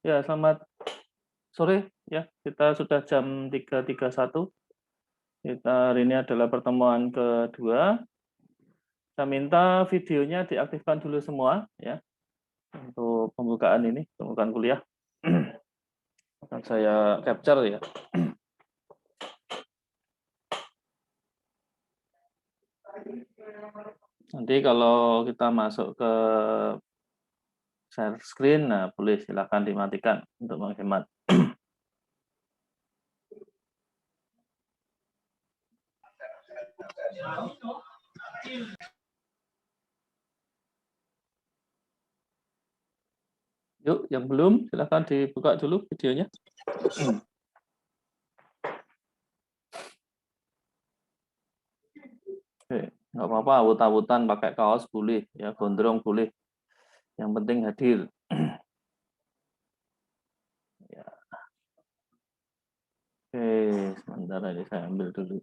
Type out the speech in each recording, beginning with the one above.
Ya, selamat sore ya. Kita sudah jam 3.31. Kita hari ini adalah pertemuan kedua. Saya minta videonya diaktifkan dulu semua ya untuk pembukaan ini, pembukaan kuliah. Akan saya capture ya. Nanti kalau kita masuk ke share screen, nah boleh silakan dimatikan untuk menghemat. Yuk, yang belum silakan dibuka dulu videonya. Oke, nggak apa-apa, awut-awutan pakai kaos boleh, ya gondrong boleh. Yang penting hadir. Ya. Oke, sebentar ini saya ambil dulu.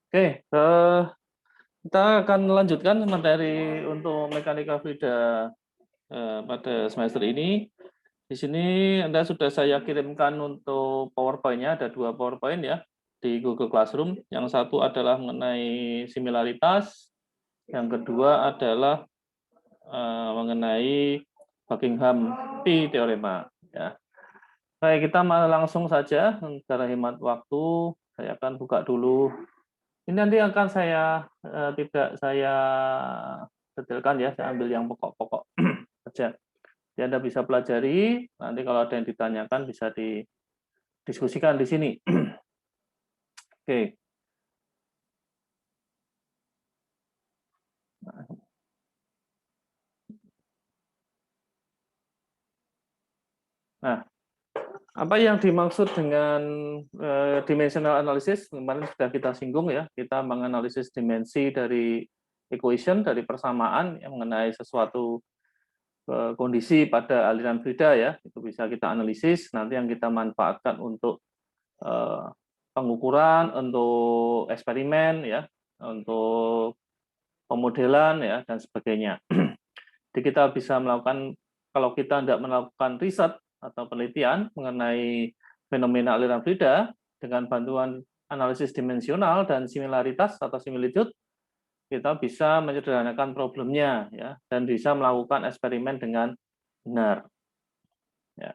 Oke, kita akan melanjutkan materi untuk mekanika fluida pada semester ini. Di sini Anda sudah saya kirimkan untuk PowerPoint-nya, ada 2 PowerPoint ya di Google Classroom. Yang satu adalah mengenai similaritas, yang kedua adalah mengenai Buckingham P teorema. Ya. Baik, kita langsung saja secara hemat waktu. Saya akan buka dulu. Ini nanti akan saya tidak saya detailkan ya, saya ambil yang pokok-pokok saja. Jadi Anda bisa pelajari, nanti kalau ada yang ditanyakan bisa didiskusikan di sini. Oke. Nah, apa yang dimaksud dengan dimensional analysis? Kemarin sudah kita singgung ya, kita menganalisis dimensi dari equation, dari persamaan yang mengenai sesuatu kondisi pada aliran fluida ya, itu bisa kita analisis, nanti yang kita manfaatkan untuk pengukuran, untuk eksperimen ya, untuk pemodelan ya dan sebagainya. Jadi kita bisa melakukan, kalau kita tidak melakukan riset atau penelitian mengenai fenomena aliran fluida dengan bantuan analisis dimensional dan similaritas atau similitude, kita bisa menyederhanakan problemnya ya dan bisa melakukan eksperimen dengan benar. Ya.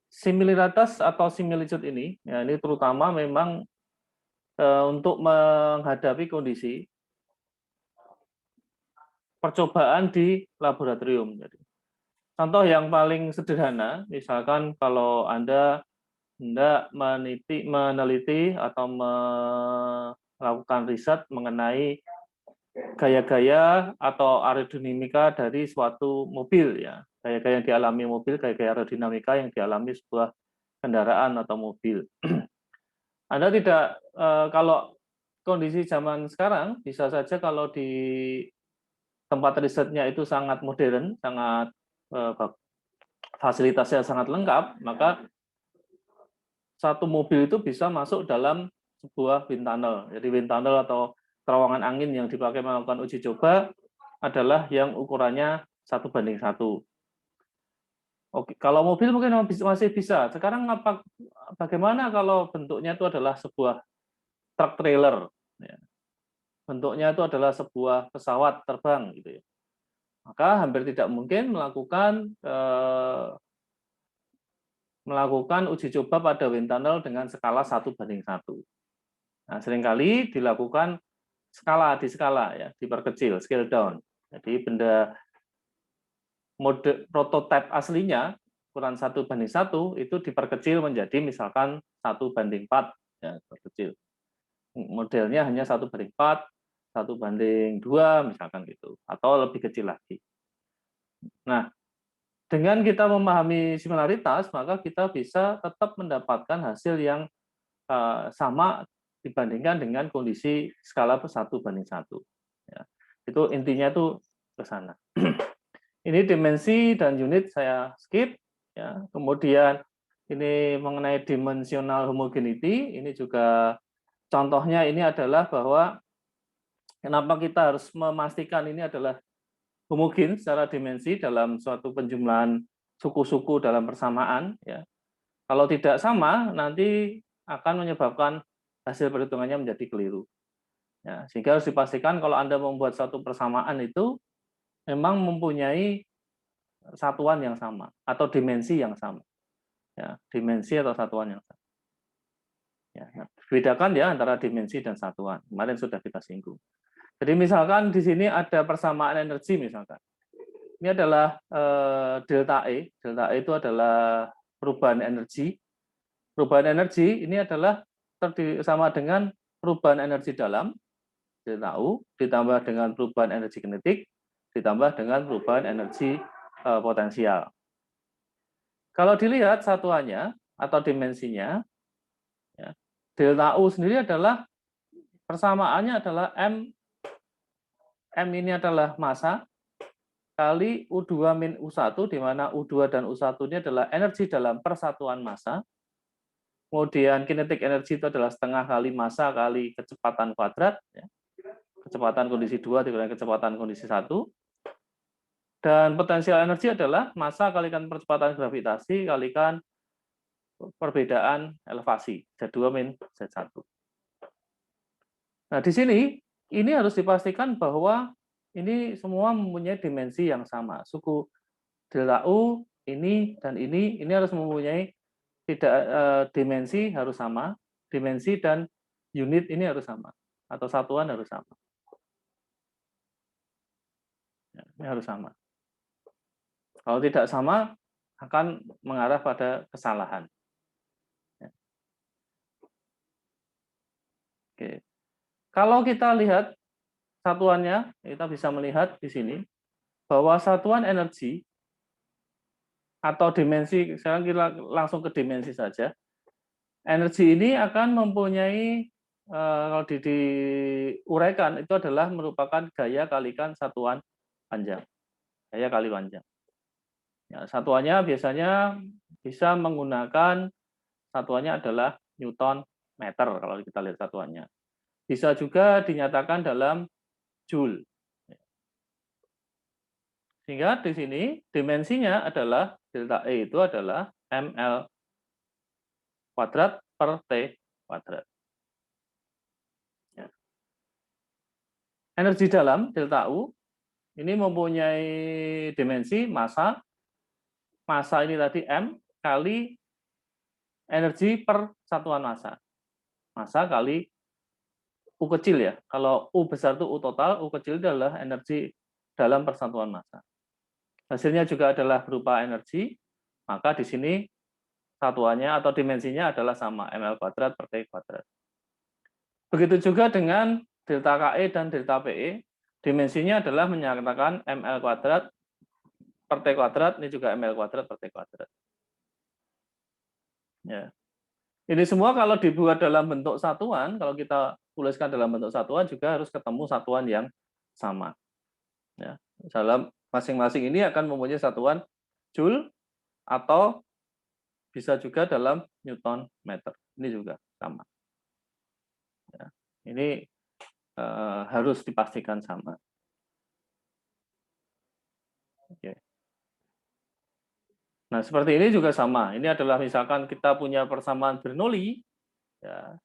Similaritas atau similitude ini, ya ini terutama memang untuk menghadapi kondisi percobaan di laboratorium. Jadi, contoh yang paling sederhana, misalkan kalau Anda hendak meneliti atau melakukan riset mengenai gaya-gaya atau aerodinamika dari suatu mobil ya, gaya-gaya yang dialami mobil, gaya-gaya aerodinamika yang dialami sebuah kendaraan atau mobil. Anda tidak kalau kondisi zaman sekarang bisa saja kalau di tempat risetnya itu sangat modern, sangat fasilitasnya sangat lengkap, maka satu mobil itu bisa masuk dalam sebuah wind tunnel. Jadi wind tunnel atau terowongan angin yang dipakai melakukan uji coba adalah yang ukurannya 1:1. Oke, kalau mobil mungkin masih bisa. Sekarang bagaimana kalau bentuknya itu adalah sebuah truk trailer? Ya. Bentuknya itu adalah sebuah pesawat terbang gitu ya. Maka hampir tidak mungkin melakukan uji coba pada wind tunnel dengan skala 1:1. Nah, seringkali dilakukan di skala ya, diperkecil, scale down. Jadi benda mode prototipe aslinya ukuran 1:1 itu diperkecil menjadi misalkan 1:4 ya, terkecil. Modelnya hanya 1:4, 1:2 misalkan gitu, atau lebih kecil lagi. Nah, dengan kita memahami similaritas, maka kita bisa tetap mendapatkan hasil yang sama dibandingkan dengan kondisi skala 1:1. Ya. Itu intinya tuh ke sana. Ini dimensi dan unit saya skip. Ya. Kemudian ini mengenai dimensional homogeneity, ini juga contohnya ini adalah bahwa kenapa kita harus memastikan ini adalah homogen secara dimensi dalam suatu penjumlahan suku-suku dalam persamaan. Ya. Kalau tidak sama, nanti akan menyebabkan hasil perhitungannya menjadi keliru. Ya, sehingga harus dipastikan kalau Anda membuat satu persamaan itu memang mempunyai satuan yang sama atau dimensi yang sama. Ya, dimensi atau satuan yang sama. Ya, nah, bedakan ya antara dimensi dan satuan. Kemarin sudah kita singgung. Jadi misalkan di sini ada persamaan energi misalkan. Ini adalah delta E. Delta E itu adalah perubahan energi. Perubahan energi ini adalah sama dengan perubahan energi dalam delta U ditambah dengan perubahan energi kinetik ditambah dengan perubahan energi potensial. Kalau dilihat satuannya atau dimensinya, ya, delta U sendiri adalah persamaannya adalah M. M ini adalah massa kali U2 min U1, di mana U2 dan U1 ini adalah energi dalam persatuan massa. Kemudian kinetik energi itu adalah setengah kali massa kali kecepatan kuadrat. Ya. Kecepatan kondisi 2 dikalikan kecepatan kondisi 1. Dan potensial energi adalah massa kalikan percepatan gravitasi kalikan perbedaan elevasi, Z2 min Z1. Nah, di sini ini harus dipastikan bahwa ini semua mempunyai dimensi yang sama. Suku delta U ini dan ini harus mempunyai dimensi harus sama, dimensi dan unit ini harus sama atau satuan harus sama. Ya, ini harus sama. Kalau tidak sama, akan mengarah pada kesalahan. Oke. Kalau kita lihat satuannya, kita bisa melihat di sini bahwa satuan energi atau dimensi, sekarang kita langsung ke dimensi saja. Energi ini akan mempunyai, kalau diuraikan, itu adalah merupakan gaya kalikan satuan panjang. Gaya kali panjang. Ya, satuannya biasanya bisa menggunakan, satuannya adalah Newton meter kalau kita lihat satuannya. Bisa juga dinyatakan dalam Joule. Sehingga di sini dimensinya adalah delta E itu adalah ml kuadrat per T kuadrat. Ya. Energi dalam delta U ini mempunyai dimensi massa. Massa ini tadi M kali energi per satuan massa. Massa kali U kecil ya. Kalau U besar itu U total, U kecil itu adalah energi dalam persatuan massa. Hasilnya juga adalah berupa energi, maka di sini satuannya atau dimensinya adalah sama, ml kuadrat per T kuadrat. Begitu juga dengan delta KE dan delta PE, dimensinya adalah menyatakan ml kuadrat per T kuadrat, ini juga ml kuadrat per T kuadrat. Ya. Ini semua kalau dibuat dalam bentuk satuan, kalau kita tuliskan dalam bentuk satuan juga harus ketemu satuan yang sama. Ya. Dalam masing-masing ini akan mempunyai satuan Joule atau bisa juga dalam Newton meter. Ini juga sama. Ya. Ini harus dipastikan sama. Oke. Nah, seperti ini juga sama. Ini adalah misalkan kita punya persamaan Bernoulli, ya,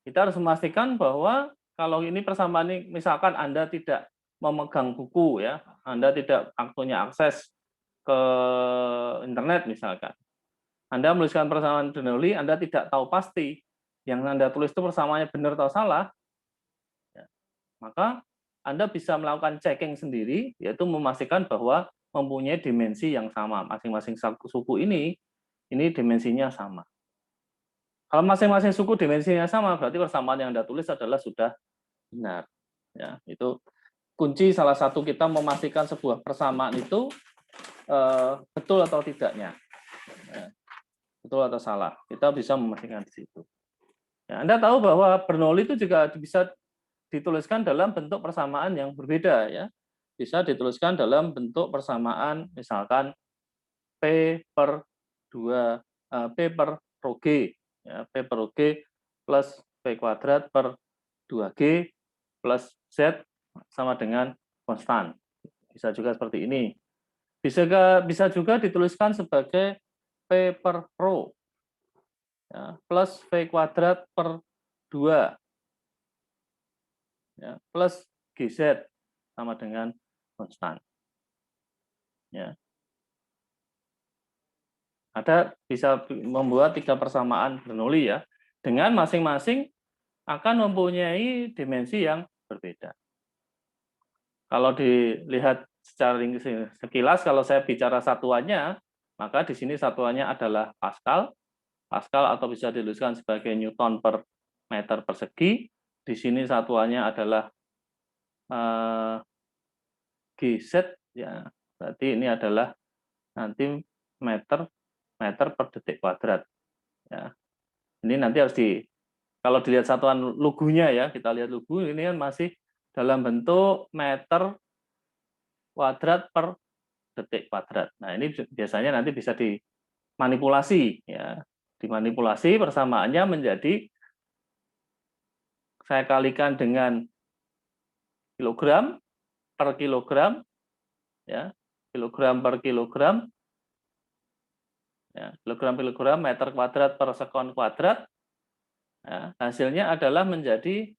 kita harus memastikan bahwa kalau ini persamaan ini, misalkan Anda tidak memegang buku, ya, Anda tidak punya akses ke internet misalkan, Anda menuliskan persamaan Bernoulli, Anda tidak tahu pasti yang Anda tulis itu persamaannya benar atau salah, ya, maka Anda bisa melakukan checking sendiri, yaitu memastikan bahwa mempunyai dimensi yang sama. Masing-masing suku ini dimensinya sama. Kalau masing-masing suku dimensinya sama, berarti persamaan yang Anda tulis adalah sudah benar. Ya, itu kunci salah satu kita memastikan sebuah persamaan itu betul atau tidaknya. Ya, betul atau salah. Kita bisa memastikan di situ. Ya, Anda tahu bahwa Bernoulli itu juga bisa dituliskan dalam bentuk persamaan yang berbeda, ya. Bisa dituliskan dalam bentuk persamaan misalkan per 2, P per rho G. Ya, P per rho G plus P kuadrat per 2G plus Z sama dengan konstan. Bisa juga seperti ini. Bisa juga dituliskan sebagai P per rho ya, plus V kuadrat per 2 ya, plus GZ sama dengan konstan. Ya. Ada bisa membuat 3 persamaan Bernoulli ya, dengan masing-masing akan mempunyai dimensi yang berbeda. Kalau dilihat secara sekilas, kalau saya bicara satuannya, maka di sini satuannya adalah Pascal. Pascal atau bisa dituliskan sebagai Newton per meter persegi. Di sini satuannya adalah GZ, ya. Berarti ini adalah nanti meter per detik kuadrat. Ya. Ini nanti harus kalau dilihat satuan lugunya ya, kita lihat lugu ini kan masih dalam bentuk meter kuadrat per detik kuadrat. Nah, ini biasanya nanti bisa dimanipulasi ya. Dimanipulasi persamaannya menjadi saya kalikan dengan kilogram per kilogram ya. Kilogram per kilogram ya, kilogram meter kuadrat per sekon kuadrat. Ya, hasilnya adalah menjadi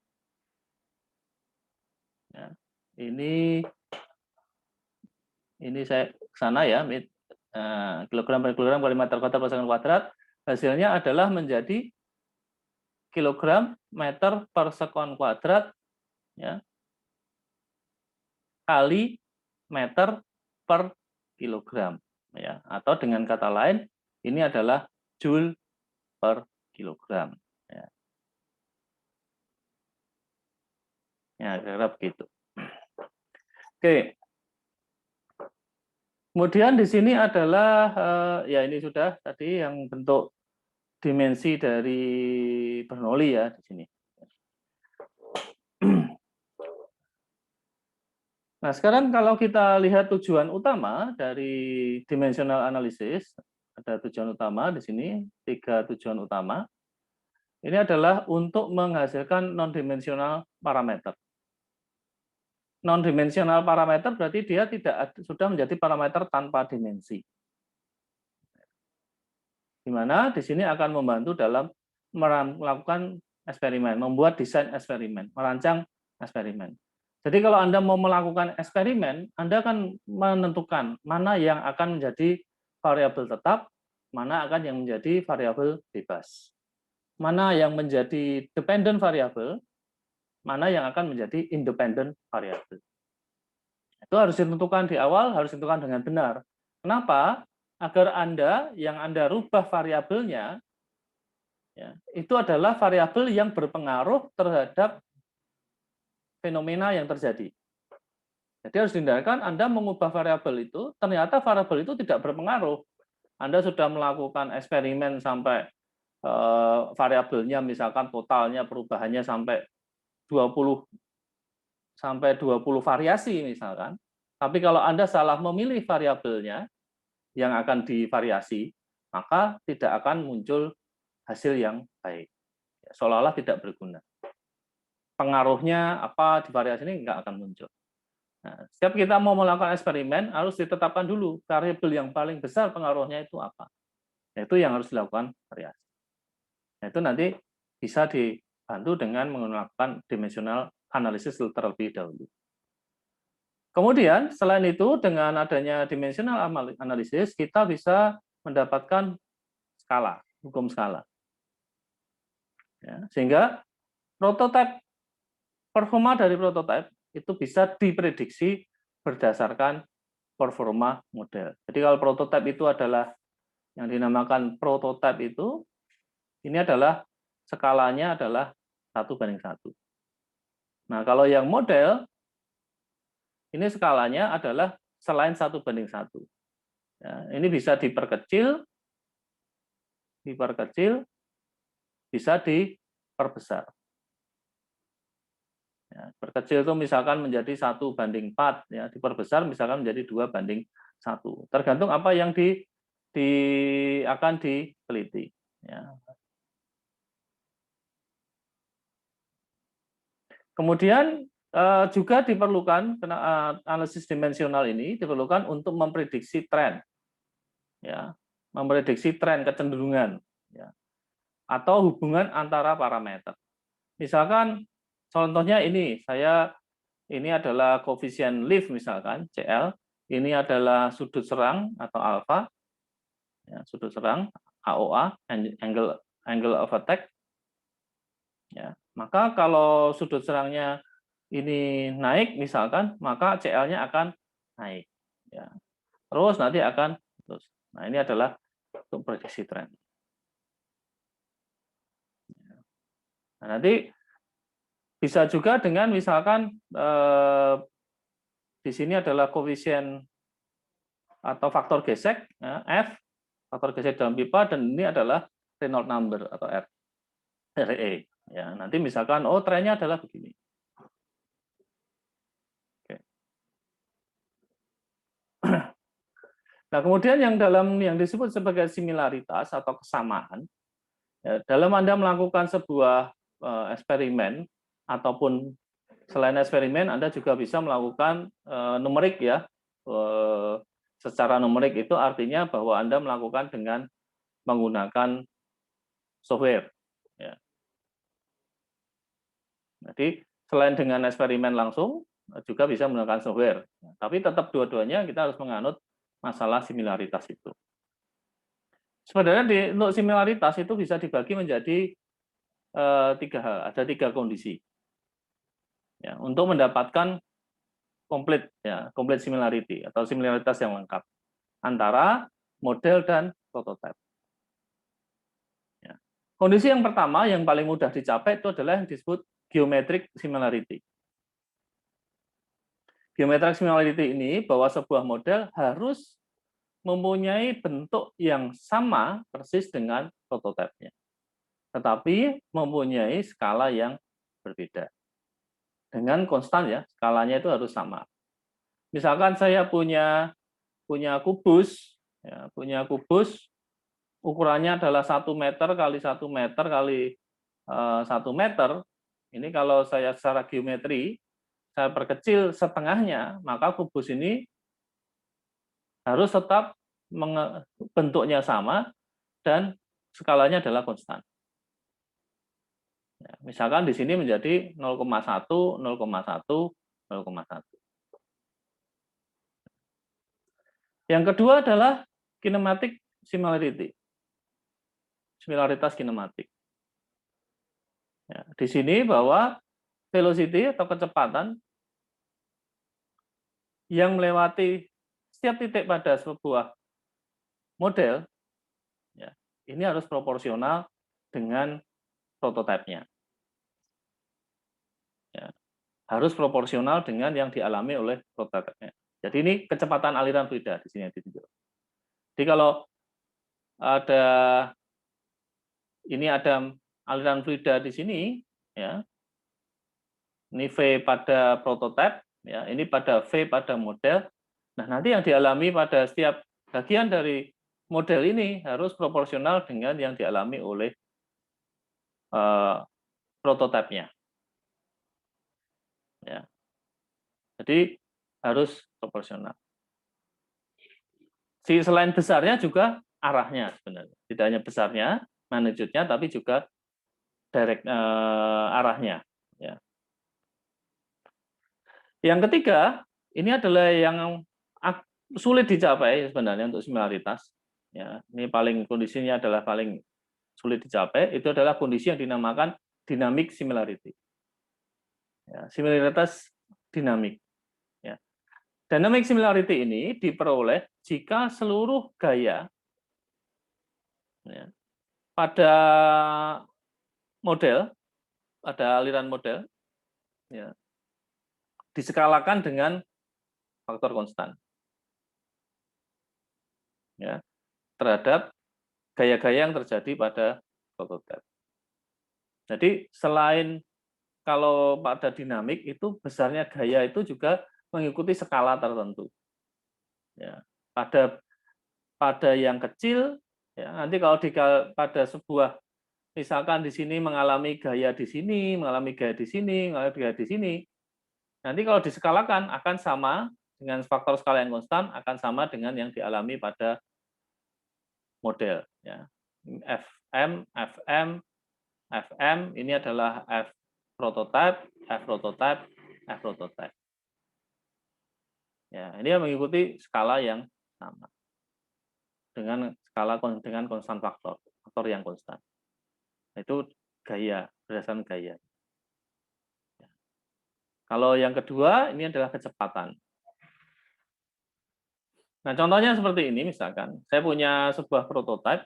ya, ini saya ke sana ya, kilogram per kilogram kali meter kuadrat per sekon kuadrat, hasilnya adalah menjadi kilogram meter per sekon kuadrat ya, kali meter per kilogram ya, atau dengan kata lain ini adalah joule per kilogram ya. Ya, kira-kira begitu. Oke. Kemudian di sini adalah ya ini sudah tadi yang bentuk dimensi dari Bernoulli ya di sini. Nah, sekarang kalau kita lihat tujuan utama dari dimensional analysis, ada tujuan utama di sini, 3 tujuan utama. Ini adalah untuk menghasilkan non-dimensional parameter. Non-dimensional parameter berarti dia sudah menjadi parameter tanpa dimensi. Di mana di sini akan membantu dalam melakukan eksperimen, membuat desain eksperimen, merancang eksperimen. Jadi kalau Anda mau melakukan eksperimen, Anda akan menentukan mana yang akan menjadi variabel tetap, mana akan yang menjadi variabel bebas. Mana yang menjadi dependent variabel, mana yang akan menjadi independent variabel. Itu harus ditentukan di awal, harus ditentukan dengan benar. Kenapa? Agar yang Anda rubah variabelnya, ya, itu adalah variabel yang berpengaruh terhadap fenomena yang terjadi. Jadi harus dihindarkan Anda mengubah variabel itu, ternyata variabel itu tidak berpengaruh. Anda sudah melakukan eksperimen sampai variabelnya misalkan totalnya perubahannya sampai 20 variasi misalkan. Tapi kalau Anda salah memilih variabelnya yang akan divariasi, maka tidak akan muncul hasil yang baik. Seolah-olah tidak berguna. Pengaruhnya apa di variasi ini nggak akan muncul. Nah, setiap kita mau melakukan eksperimen, harus ditetapkan dulu variabel yang paling besar pengaruhnya itu apa. Itu yang harus dilakukan variasi. Nah, itu nanti bisa dibantu dengan menggunakan dimensional analisis terlebih dahulu. Kemudian, selain itu, dengan adanya dimensional analisis, kita bisa mendapatkan skala, hukum skala. Ya, sehingga performa dari prototipe itu bisa diprediksi berdasarkan performa model. Jadi kalau prototipe itu adalah yang dinamakan prototipe itu, ini adalah skalanya adalah 1:1. Nah, kalau yang model, ini skalanya adalah selain 1:1. Ya, ini bisa diperkecil, bisa diperbesar. Ya, perkecil itu misalkan menjadi 1:4, ya, diperbesar misalkan menjadi 2:1. Tergantung apa yang akan diteliti. Ya. Kemudian juga diperlukan analisis dimensional ini diperlukan untuk memprediksi tren, ya, memprediksi tren kecenderungan, ya, atau hubungan antara parameter. Misalkan contohnya ini adalah koefisien lift misalkan CL, ini adalah sudut serang atau alfa, ya, sudut serang AOA, angle of attack. Ya, maka kalau sudut serangnya ini naik misalkan, maka CL-nya akan naik. Ya. Terus nanti akan terus. Nah, ini adalah untuk prediksi tren. Nah, nanti bisa juga dengan misalkan di sini adalah koefisien atau faktor gesek, ya, F, faktor gesek dalam pipa, dan ini adalah Reynolds number atau RE. Ya, nanti misalkan, oh trennya adalah begini. Oke. Nah, kemudian yang disebut sebagai similaritas atau kesamaan, ya, dalam Anda melakukan sebuah eksperimen ataupun selain eksperimen, Anda juga bisa melakukan numerik, ya. Secara numerik itu artinya bahwa Anda melakukan dengan menggunakan software. Ya. Jadi selain dengan eksperimen langsung, juga bisa menggunakan software. Tapi tetap dua-duanya kita harus menganut masalah similaritas itu. Sebenarnya untuk similaritas itu bisa dibagi menjadi 3 hal, ada 3 kondisi. Ya, untuk mendapatkan komplit, ya, komplit similarity atau similaritas yang lengkap antara model dan prototipe. Ya. Kondisi yang pertama yang paling mudah dicapai itu adalah yang disebut geometric similarity. Geometric similarity ini bahwa sebuah model harus mempunyai bentuk yang sama persis dengan prototipenya, tetapi mempunyai skala yang berbeda. Dengan konstan, ya, skalanya itu harus sama. Misalkan saya punya kubus, ya, ukurannya adalah 1 meter kali 1 meter kali 1 meter. Ini kalau saya secara geometri saya perkecil setengahnya, maka kubus ini harus tetap bentuknya sama dan skalanya adalah konstan. Ya, misalkan di sini menjadi 0,1, 0,1, 0,1. Yang kedua adalah kinematic similarity. Similaritas kinematik. Ya, di sini bahwa velocity atau kecepatan yang melewati setiap titik pada sebuah model, ya, ini harus proporsional dengan prototipenya. Ya, harus proporsional dengan yang dialami oleh prototipenya. Jadi ini kecepatan aliran fluida di sini yang ditunjukkan. Jadi kalau ada aliran fluida di sini, ya, ini V pada prototipe, ya, ini pada V pada model. Nah, nanti yang dialami pada setiap bagian dari model ini harus proporsional dengan yang dialami oleh prototipenya. Ya. Jadi harus proporsional. Selain besarnya juga arahnya sebenarnya. Tidak hanya besarnya, magnitude-nya, tapi juga arahnya. Ya. Yang ketiga, ini adalah yang sulit dicapai sebenarnya untuk similaritas. Ya, ini kondisinya adalah paling sulit dicapai. Itu adalah kondisi yang dinamakan dynamic similarity. Ya, similaritas dinamik. Ya. Dynamic similarity ini diperoleh jika seluruh gaya, ya, pada model, pada aliran model, ya, diskalakan dengan faktor konstan, ya, terhadap gaya-gaya yang terjadi pada prototipe. Jadi selain kalau pada dinamik itu besarnya gaya itu juga mengikuti skala tertentu. Ya, pada pada yang kecil, ya, nanti kalau pada sebuah, misalkan di sini mengalami gaya di sini, mengalami gaya di sini, mengalami gaya di sini, nanti kalau diskalakan akan sama dengan faktor skala yang konstan, akan sama dengan yang dialami pada model. Ya. FM, FM, FM, ini adalah F prototype, F prototype, F prototype. Ya, ini mengikuti skala yang sama dengan skala dengan konstan faktor yang konstan. Itu gaya, berdasarkan gaya. Kalau yang kedua, ini adalah kecepatan. Nah, contohnya seperti ini, misalkan, saya punya sebuah prototipe,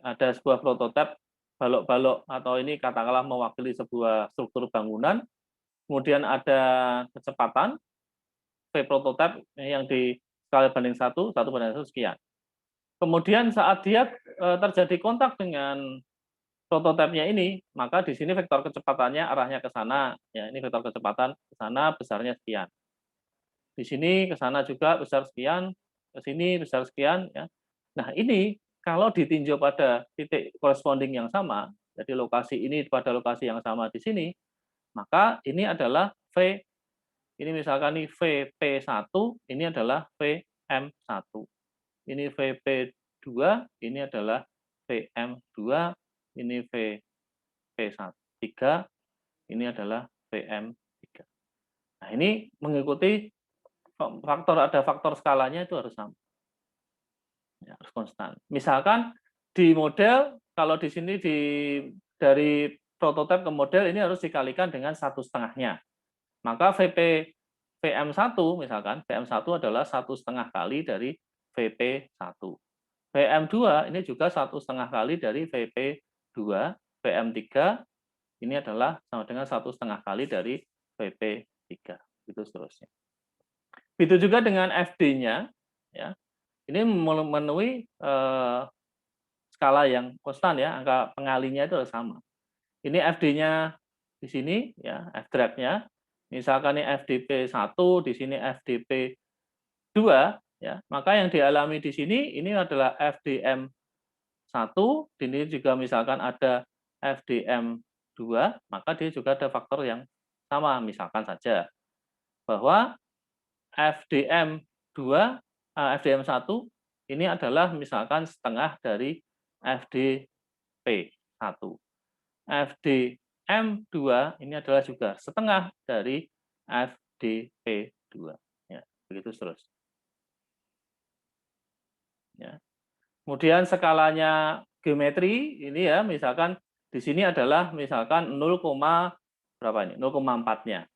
ada sebuah prototipe balok-balok, atau ini katakanlah mewakili sebuah struktur bangunan, kemudian ada kecepatan, V prototipe yang di skala banding 1 banding 1 sekian. Kemudian saat dia terjadi kontak dengan prototipenya ini, maka di sini vektor kecepatannya arahnya ke sana, ya ini vektor kecepatan ke sana besarnya sekian. Di sini ke sana juga besar sekian, ke sini besar sekian, ya. Nah, ini kalau ditinjau pada titik corresponding yang sama, jadi lokasi ini pada lokasi yang sama di sini, maka ini adalah V, ini misalkan ini VP1, ini adalah VM1. Ini VP2, ini adalah VM2, ini VP3, ini adalah VM3. Nah, ini mengikuti ada faktor skalanya itu harus sama. Ya, harus konstan. Misalkan di model, kalau di sini dari prototipe ke model ini harus dikalikan dengan 1/2-nya. Maka VM1 misalkan, VM1 adalah 1/2 kali dari VP1. VM2 ini juga 1/2 kali dari VP2. VM3 ini adalah sama dengan 1/2 kali dari VP3. Itu seterusnya. Begitu juga dengan FD-nya, ya. Ini memenuhi skala yang konstan, ya, angka pengalinya itu harus sama. Ini FD-nya di sini, ya, F drag-nya. Misalkan ini FDP1, di sini FDP2, ya, maka yang dialami di sini ini adalah FDM1, di sini juga misalkan ada FDM2, maka dia juga ada faktor yang sama, misalkan saja bahwa FDM1 ini adalah misalkan setengah dari FDP1. FDM2 ini adalah juga setengah dari FDP2. Ya, begitu terus. Ya. Kemudian skalanya geometri ini, ya, misalkan di sini adalah misalkan 0, berapa ini? 0,4-nya.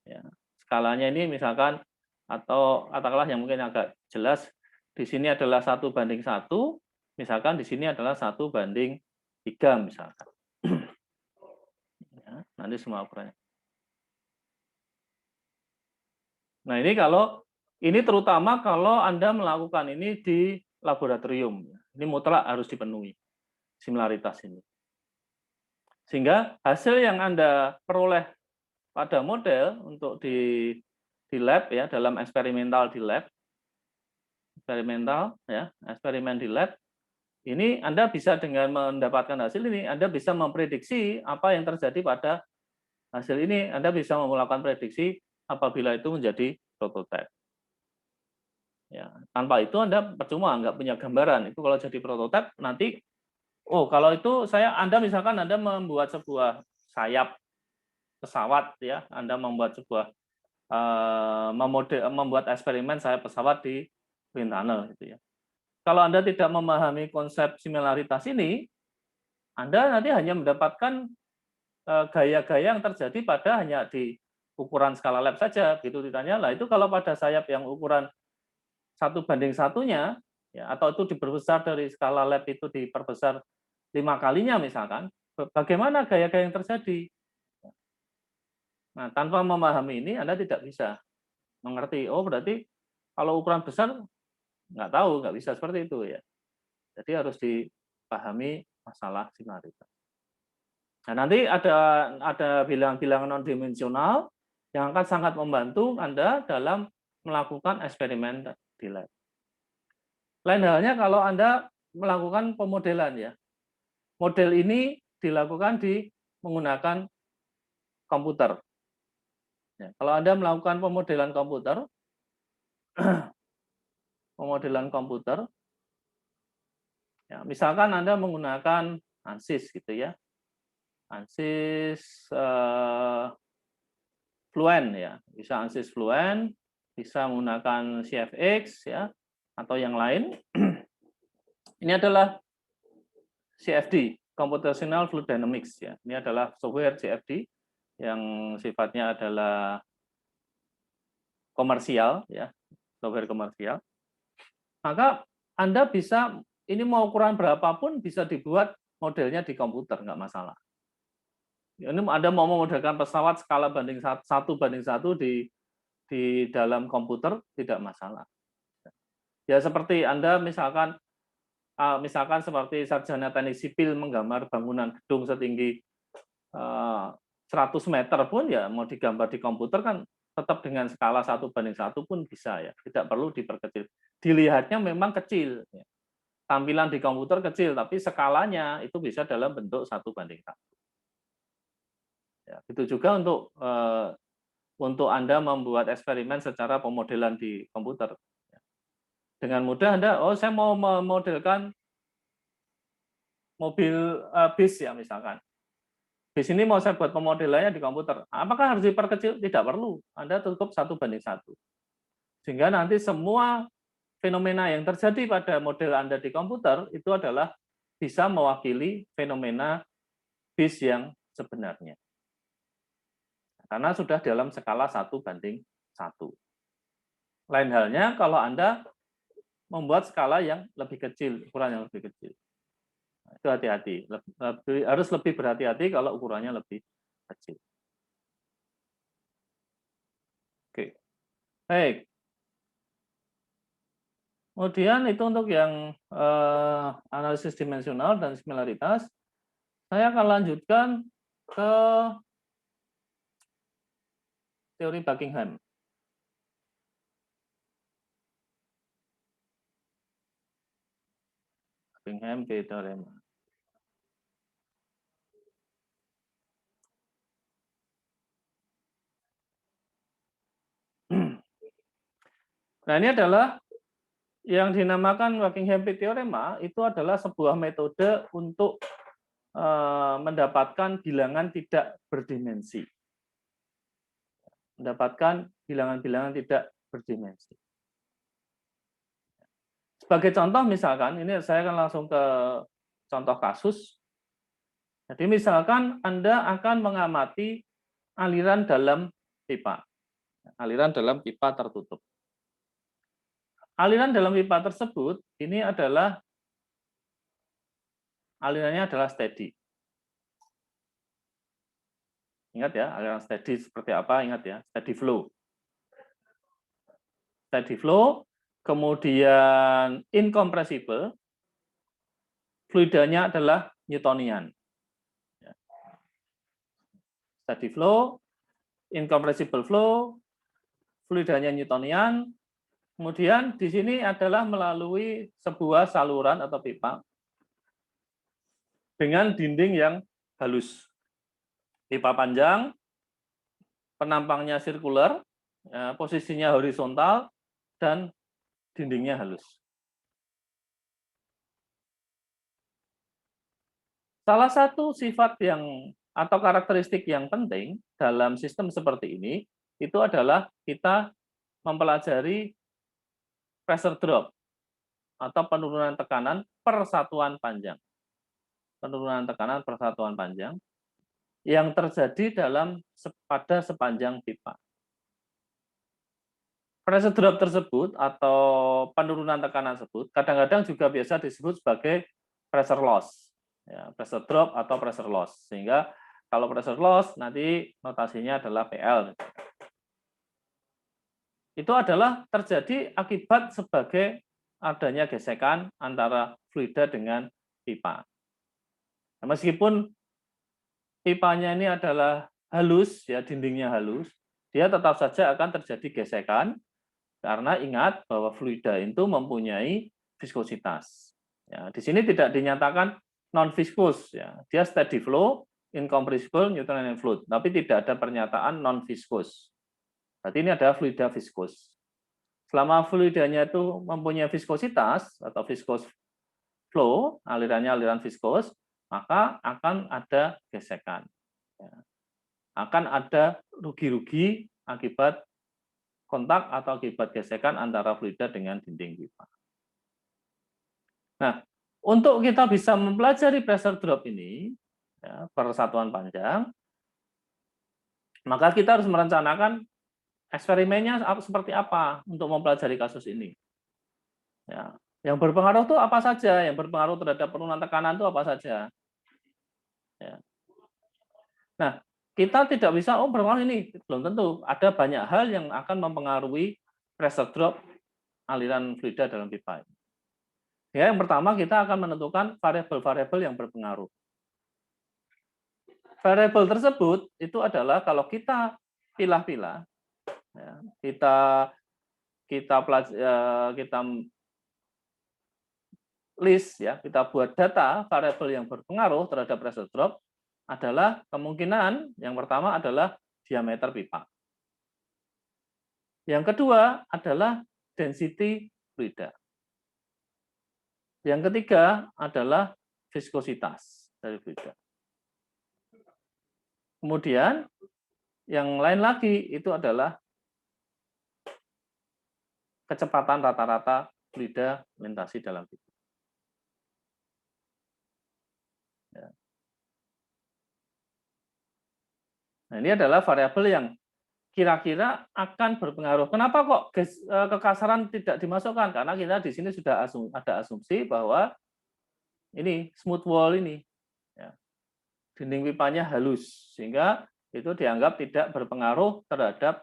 Ya. Skalanya ini misalkan, atau katakanlah yang mungkin agak jelas, di sini adalah 1/1, misalkan di sini adalah 1/3 misalkan. Ya, nanti semua ukurannya. Nah, ini terutama kalau Anda melakukan ini di laboratorium. Ini mutlak harus dipenuhi similaritas ini. Sehingga hasil yang Anda peroleh pada model untuk di lab, ya, dalam eksperimental di lab, eksperimen di lab, ini Anda bisa dengan mendapatkan hasil ini, Anda bisa memprediksi apa yang terjadi pada hasil ini. Anda bisa melakukan prediksi apabila itu menjadi prototipe. Ya, tanpa itu Anda percuma, nggak punya gambaran. Itu kalau jadi prototipe nanti, kalau itu Anda misalkan Anda membuat sebuah sayap pesawat, ya, Anda membuat sebuah membuat eksperimen sayap pesawat di wind tunnel, gitu ya. Kalau Anda tidak memahami konsep similaritas ini, Anda nanti hanya mendapatkan gaya-gaya yang terjadi pada hanya di ukuran skala lab saja. Gitu ditanya, lah itu kalau pada sayap yang ukuran 1/1-nya, ya, atau itu diperbesar dari skala lab itu diperbesar 5 kalinya misalkan, bagaimana gaya-gaya yang terjadi? Nah, tanpa memahami ini, Anda tidak bisa mengerti. Berarti kalau ukuran besar, nggak bisa seperti itu, ya. Jadi harus dipahami masalah similaritas. Nah, nanti ada bilangan-bilangan non-dimensional yang akan sangat membantu Anda dalam melakukan eksperimen di lab. Lain halnya kalau Anda melakukan pemodelan ya. Model ini dilakukan menggunakan komputer. Ya, kalau Anda melakukan pemodelan komputer, ya, misalkan Anda menggunakan ANSYS gitu ya, ANSYS Fluent ya, bisa ANSYS Fluent, bisa menggunakan CFX ya, atau yang lain. Ini adalah CFD, Computational Fluid Dynamics ya. Ini adalah software CFD yang sifatnya adalah komersial ya, software komersial. Maka Anda bisa, ini mau ukuran berapapun bisa dibuat modelnya di komputer, nggak masalah. Ini Anda mau memodelkan pesawat skala banding 1:1 di dalam komputer, tidak masalah. Ya seperti Anda misalkan seperti sarjana teknik sipil menggambar bangunan gedung setinggi 100 meter pun ya mau digambar di komputer kan tetap dengan skala 1:1 pun bisa ya, tidak perlu diperkecil. Dilihatnya memang kecil, ya. Tampilan di komputer kecil, tapi skalanya itu bisa dalam bentuk 1:1. Ya, itu juga untuk Anda membuat eksperimen secara pemodelan di komputer. Dengan mudah Anda, saya mau memodelkan mobil bis ya misalkan. Bis ini mau saya buat pemodelannya di komputer. Apakah harus diperkecil? Tidak perlu. Anda cukup 1:1. Sehingga nanti semua fenomena yang terjadi pada model Anda di komputer itu adalah bisa mewakili fenomena bis yang sebenarnya. Karena sudah dalam skala 1:1. Lain halnya kalau Anda membuat skala yang lebih kecil, ukuran yang lebih kecil. Itu hati-hati. Harus lebih berhati-hati kalau ukurannya lebih kecil. Oke. Baik. Kemudian itu untuk yang analisis dimensional dan similaritas. Saya akan lanjutkan ke teori Buckingham. Buckingham P-teorema. Nah, ini adalah yang dinamakan Buckingham P-teorema, itu adalah sebuah metode untuk mendapatkan bilangan tidak berdimensi. Mendapatkan bilangan-bilangan tidak berdimensi. Sebagai contoh misalkan, ini saya akan langsung ke contoh kasus. Jadi misalkan Anda akan mengamati aliran dalam pipa. Aliran dalam pipa tertutup. Aliran dalam pipa tersebut, ini adalah alirannya adalah steady. Ingat ya, aliran steady seperti apa? Ingat ya, steady flow. Steady flow, kemudian incompressible, fluidanya adalah Newtonian. Steady flow, incompressible flow, fluidanya Newtonian, kemudian di sini adalah melalui sebuah saluran atau pipa dengan dinding yang halus. Pipa panjang, penampangnya sirkular, posisinya horizontal, dan dindingnya halus. Salah satu sifat atau karakteristik yang penting dalam sistem seperti ini, itu adalah kita mempelajari pressure drop atau penurunan tekanan per satuan panjang. Penurunan tekanan per satuan panjang yang terjadi pada sepanjang pipa. Pressure drop tersebut atau penurunan tekanan tersebut kadang-kadang juga biasa disebut sebagai pressure loss. Ya, pressure drop atau pressure loss. Sehingga kalau pressure loss nanti notasinya adalah PL. Itu adalah terjadi akibat sebagai adanya gesekan antara fluida dengan pipa. Nah, meskipun pipanya ini adalah halus, ya dindingnya halus, dia tetap saja akan terjadi gesekan karena ingat bahwa fluida itu mempunyai viskositas. Ya, di sini tidak dinyatakan non-viscous, ya. Dia steady flow, incompressible, neutral and fluid, tapi tidak ada pernyataan non-viscous. Berarti ini adalah fluida viscous. Selama fluidanya itu mempunyai viskositas atau viscous flow, alirannya aliran viskos, maka akan ada gesekan. Ya. Akan ada rugi-rugi akibat kontak atau akibat gesekan antara fluida dengan dinding pipa. Nah, untuk kita bisa mempelajari pressure drop ini, ya, persatuan panjang, maka kita harus merencanakan eksperimennya seperti apa untuk mempelajari kasus ini. Ya, yang berpengaruh itu apa saja? Yang berpengaruh terhadap penurunan tekanan itu apa saja? Ya. Nah, kita tidak bisa, berpengaruh ini. Belum tentu. Ada banyak hal yang akan mempengaruhi pressure drop aliran fluida dalam pipa. Ya, yang pertama kita akan menentukan variabel-variabel yang berpengaruh. Variabel tersebut itu adalah kalau kita pilah-pilah, ya, kita list, ya, kita buat data variabel yang berpengaruh terhadap pressure drop adalah kemungkinan yang pertama adalah diameter pipa. Yang kedua adalah density fluida. Yang ketiga adalah viskositas dari fluida. Kemudian yang lain lagi itu adalah kecepatan rata-rata fluida melintasi dalam pipa. Ya. Nah, ini adalah variabel yang kira-kira akan berpengaruh. Kenapa kok kekasaran tidak dimasukkan? Karena kita di sini sudah ada asumsi bahwa ini smooth wall ini, ya, dinding pipanya halus, sehingga itu dianggap tidak berpengaruh terhadap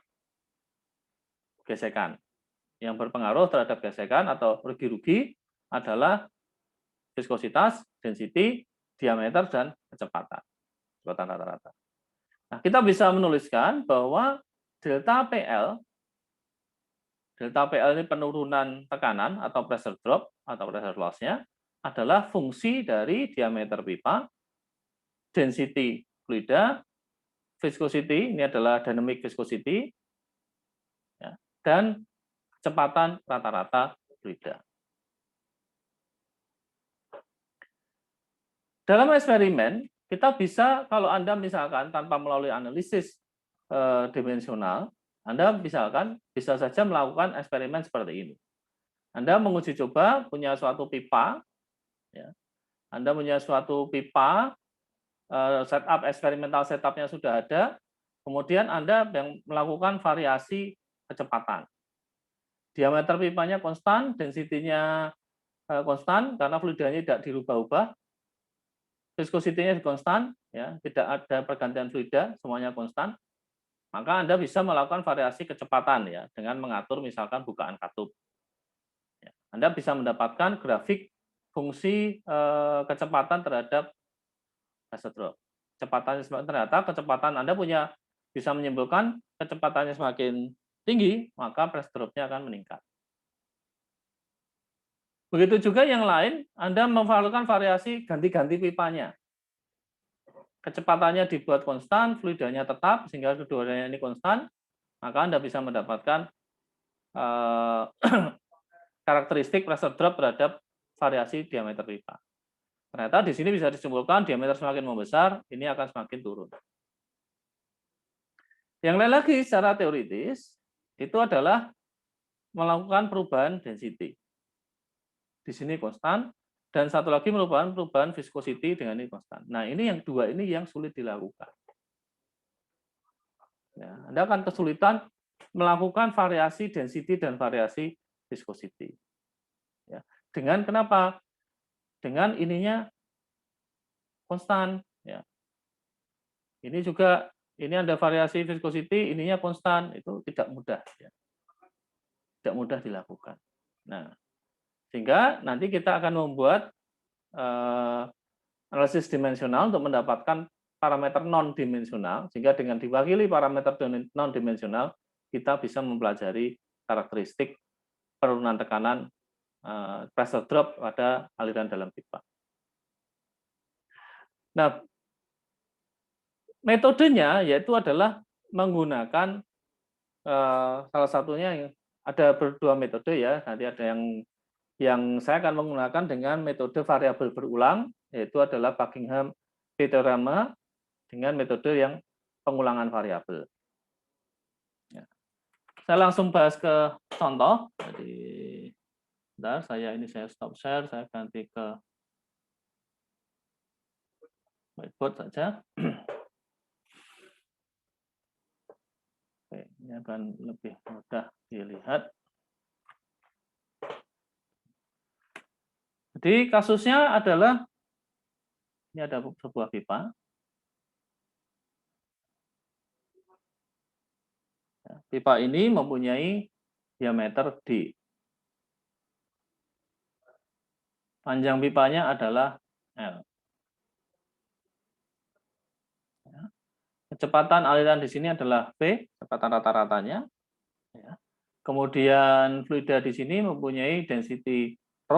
gesekan. Yang berpengaruh terhadap gesekan atau rugi-rugi adalah viskositas, density, diameter, dan kecepatan rata-rata. Nah, kita bisa menuliskan bahwa delta PL ini penurunan tekanan atau pressure drop atau pressure loss-nya adalah fungsi dari diameter pipa, density fluida, viscosity, ini adalah dynamic viscosity, ya, dan kecepatan rata-rata fluida. Dalam eksperimen, kita bisa, kalau Anda misalkan tanpa melalui analisis dimensional, Anda misalkan bisa saja melakukan eksperimen seperti ini. Anda menguji coba punya suatu pipa, ya. Anda punya suatu pipa, setup eksperimental setupnya sudah ada, kemudian Anda yang melakukan variasi kecepatan. Diameter pipanya konstan, density-nya konstan karena fluidanya tidak dirubah-ubah. Viskositinya konstan, ya, tidak ada pergantian fluida, semuanya konstan. Maka Anda bisa melakukan variasi kecepatan, ya, dengan mengatur misalkan bukaan katup. Ya, Anda bisa mendapatkan grafik fungsi kecepatan terhadap pressure drop. Ternyata kecepatan Anda bisa menyimpulkan kecepatannya semakin tinggi, maka pressure drop-nya akan meningkat. Begitu juga yang lain, Anda melakukan variasi ganti-ganti pipanya. Kecepatannya dibuat konstan, fluidanya tetap, sehingga keduanya ini konstan, maka Anda bisa mendapatkan karakteristik pressure drop terhadap variasi diameter pipa. Ternyata di sini bisa disimpulkan diameter semakin membesar, ini akan semakin turun. Yang lain lagi secara teoritis, itu adalah melakukan perubahan density. Di sini konstan, dan satu lagi merupakan perubahan viscosity dengan ini konstan. Nah, ini yang dua ini yang sulit dilakukan. Ya, Anda akan kesulitan melakukan variasi density dan variasi viscosity. Ya, dengan kenapa? Dengan ininya konstan. Ya. Ini juga, ini ada variasi viscosity, ininya konstan, itu tidak mudah. Ya. Tidak mudah dilakukan. Nah, sehingga nanti kita akan membuat analisis dimensional untuk mendapatkan parameter non-dimensional, sehingga dengan diwakili parameter non-dimensional, kita bisa mempelajari karakteristik penurunan tekanan pressure drop pada aliran dalam pipa. Nah, metodenya yaitu adalah menggunakan salah satunya ada berdua metode ya. Nanti ada yang saya akan menggunakan dengan metode variabel berulang, yaitu adalah Buckingham teorema dengan metode yang pengulangan variabel. Ya. Saya langsung bahas ke contoh. Jadi, bentar, saya stop share, saya ganti ke whiteboard saja. Oke, ini akan lebih mudah dilihat. Jadi kasusnya adalah ini ada sebuah pipa. Pipa ini mempunyai diameter D. Panjang pipanya adalah L. Kecepatan aliran di sini adalah V, kecepatan rata-ratanya. Kemudian fluida di sini mempunyai density ρ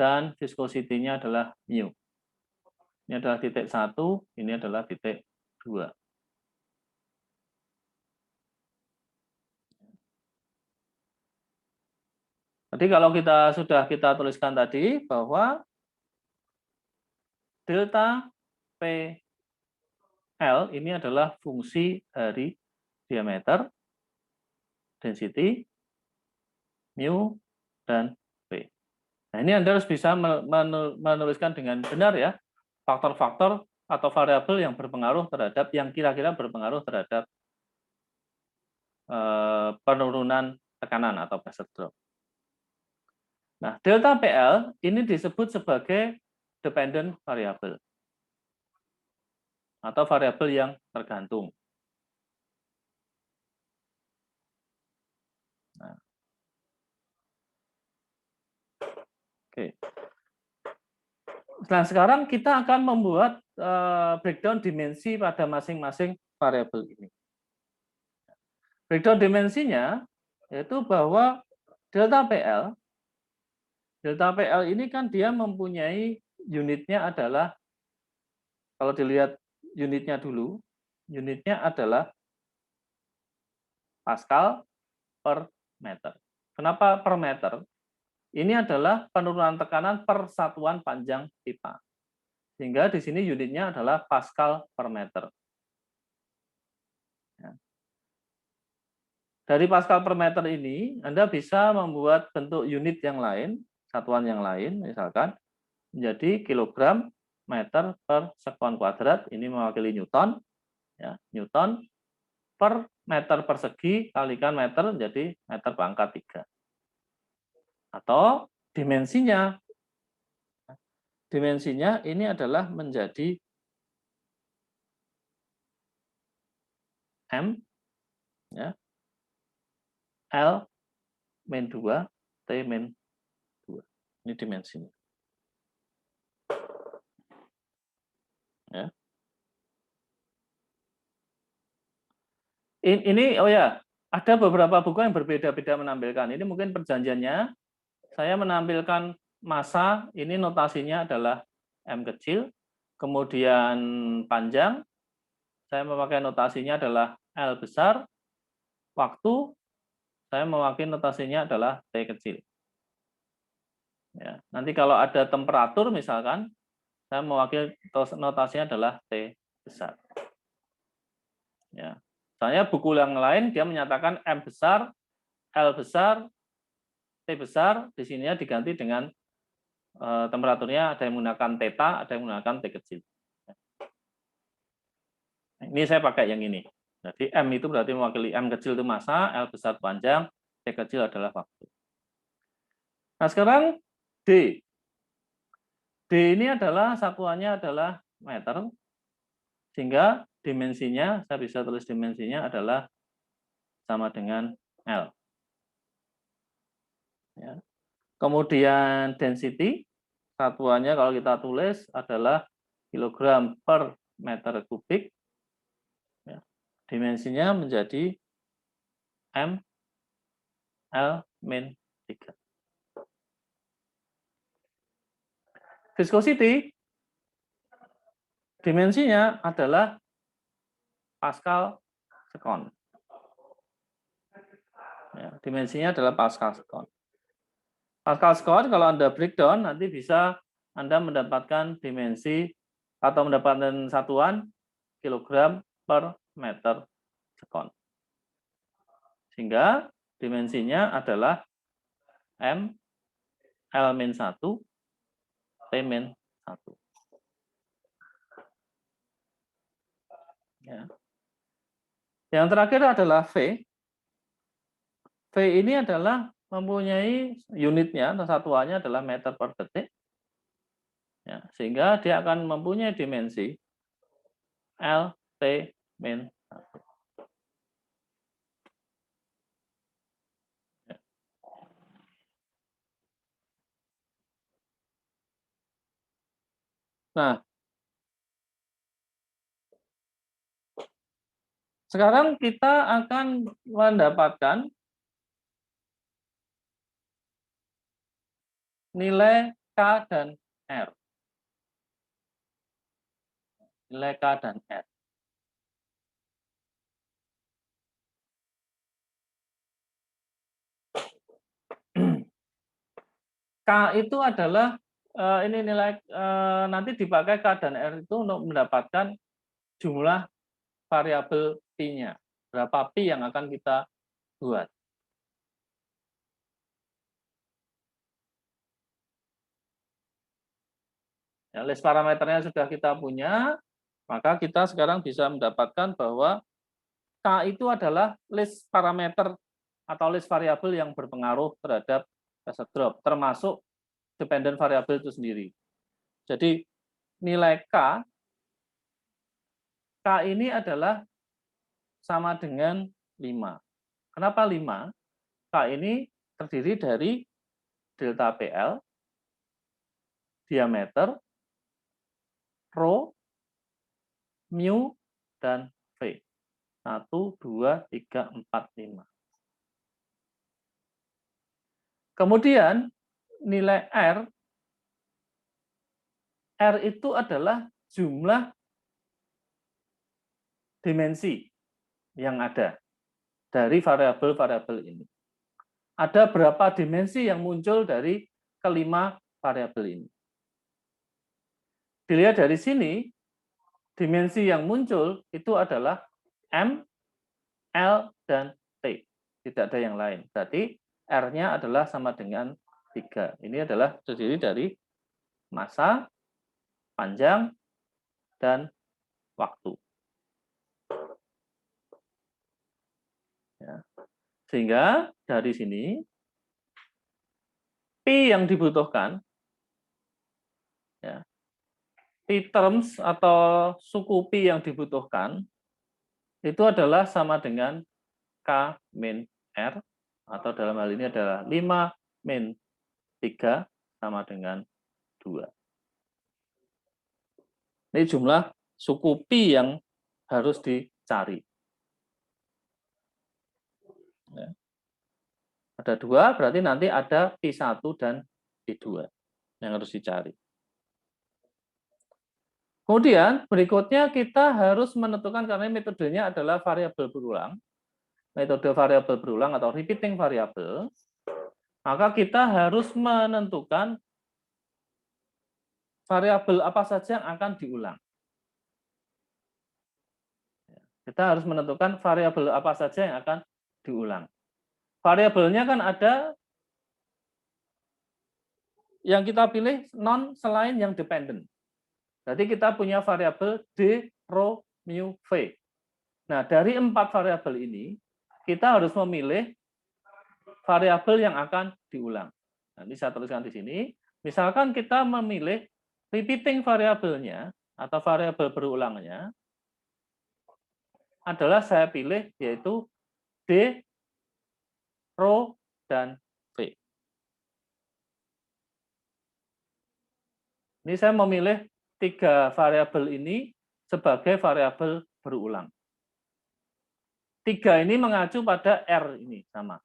dan viscosity-nya adalah mu. Ini adalah titik 1, ini adalah titik 2. Jadi kalau kita tuliskan tadi bahwa delta PL ini adalah fungsi dari diameter, density, mu, dan V. Nah, ini Anda harus bisa menuliskan dengan benar ya, faktor-faktor atau variabel yang berpengaruh terhadap, yang kira-kira berpengaruh terhadap penurunan tekanan atau pressure drop. Nah, delta PL ini disebut sebagai dependent variable atau variabel yang tergantung. Nah. Oke. Nah, sekarang kita akan membuat breakdown dimensi pada masing-masing variabel ini. Breakdown dimensinya yaitu bahwa delta PL ini kan dia mempunyai unitnya adalah, kalau dilihat unitnya dulu, unitnya adalah Pascal per meter. Kenapa per meter? Ini adalah penurunan tekanan per satuan panjang pipa. Sehingga di sini unitnya adalah Pascal per meter. Dari Pascal per meter ini, Anda bisa membuat bentuk unit yang lain, satuan yang lain, misalkan menjadi kilogram meter per sekuan kuadrat, ini mewakili Newton, ya, Newton per meter persegi kalikan meter menjadi meter pangkat 3. Atau dimensinya ini adalah menjadi M, ya, L min 2, T min 2. Ini dimensinya. Ya. Ini, oh ya, ada beberapa buku yang berbeda-beda menampilkan. Ini mungkin perjanjiannya. Saya menampilkan massa, ini notasinya adalah M kecil. Kemudian panjang, saya memakai notasinya adalah L besar. Waktu, saya memakai notasinya adalah T kecil. Ya, nanti kalau ada temperatur misalkan, saya mewakili notasinya adalah T besar. Ya. Soalnya buku yang lain dia menyatakan M besar, L besar, T besar, di sininya diganti dengan temperaturnya ada yang menggunakan theta, ada yang menggunakan T kecil. Ini saya pakai yang ini. Jadi M itu berarti mewakili M kecil itu massa, L besar panjang, T kecil adalah waktu. Nah sekarang D. D ini adalah satuannya adalah meter, sehingga dimensinya, saya bisa tulis dimensinya adalah sama dengan L. Ya. Kemudian density, satuannya kalau kita tulis adalah kilogram per meter kubik. Ya. Dimensinya menjadi M L min 3. Viscosity dimensinya adalah Pascal sekon. Ya, dimensinya adalah Pascal sekon. Pascal sekon kalau Anda breakdown nanti bisa Anda mendapatkan dimensi atau mendapatkan satuan kilogram per meter sekon. Sehingga dimensinya adalah M L-1 T-1. Ya. Yang terakhir adalah V. V ini adalah mempunyai unitnya atau satuannya adalah meter per detik. Ya, sehingga dia akan mempunyai dimensi L T-1. Ya. Nah, sekarang kita akan mendapatkan nilai K dan R. Nilai K dan R. K itu adalah ini nilai nanti dipakai K dan R itu untuk mendapatkan jumlah variabel P-nya. Berapa P yang akan kita buat. Ya, list parameternya sudah kita punya, maka kita sekarang bisa mendapatkan bahwa K itu adalah list parameter atau list variabel yang berpengaruh terhadap pressure drop, termasuk dependent variabel itu sendiri. Jadi nilai K ini adalah sama dengan 5. Kenapa 5? K ini terdiri dari delta PL, diameter, rho, mu, dan V. 1, 2, 3, 4, 5. Kemudian nilai R itu adalah jumlah dimensi yang ada dari variabel-variabel ini. Ada berapa dimensi yang muncul dari kelima variabel ini. Dilihat dari sini, dimensi yang muncul itu adalah M, L, dan T. Tidak ada yang lain. Berarti R-nya adalah sama dengan 3. Ini adalah terdiri dari massa, panjang, dan waktu. Ya. Sehingga dari sini, P yang dibutuhkan, ya, P terms atau suku P yang dibutuhkan, itu adalah sama dengan K min R, atau dalam hal ini adalah 5 min 3 sama dengan 2. Ini jumlah suku Pi yang harus dicari. Ya. Ada 2, berarti nanti ada Pi1 dan Pi2 yang harus dicari. Kemudian berikutnya kita harus menentukan, karena metodenya adalah variabel berulang, metode variabel berulang atau repeating variabel, maka kita harus menentukan variabel apa saja yang akan diulang. Kita harus menentukan variabel apa saja yang akan diulang. Variabelnya kan ada yang kita pilih non selain yang dependent. Jadi kita punya variabel D, rho, mu, V. Nah, dari 4 variabel ini, kita harus memilih variabel yang akan diulang. Nanti saya tuliskan di sini. Misalkan kita memilih repeating variabelnya atau variabel berulangnya adalah saya pilih yaitu D, rho, dan V. Ini saya memilih 3 variabel ini sebagai variabel berulang. 3 ini mengacu pada R ini sama.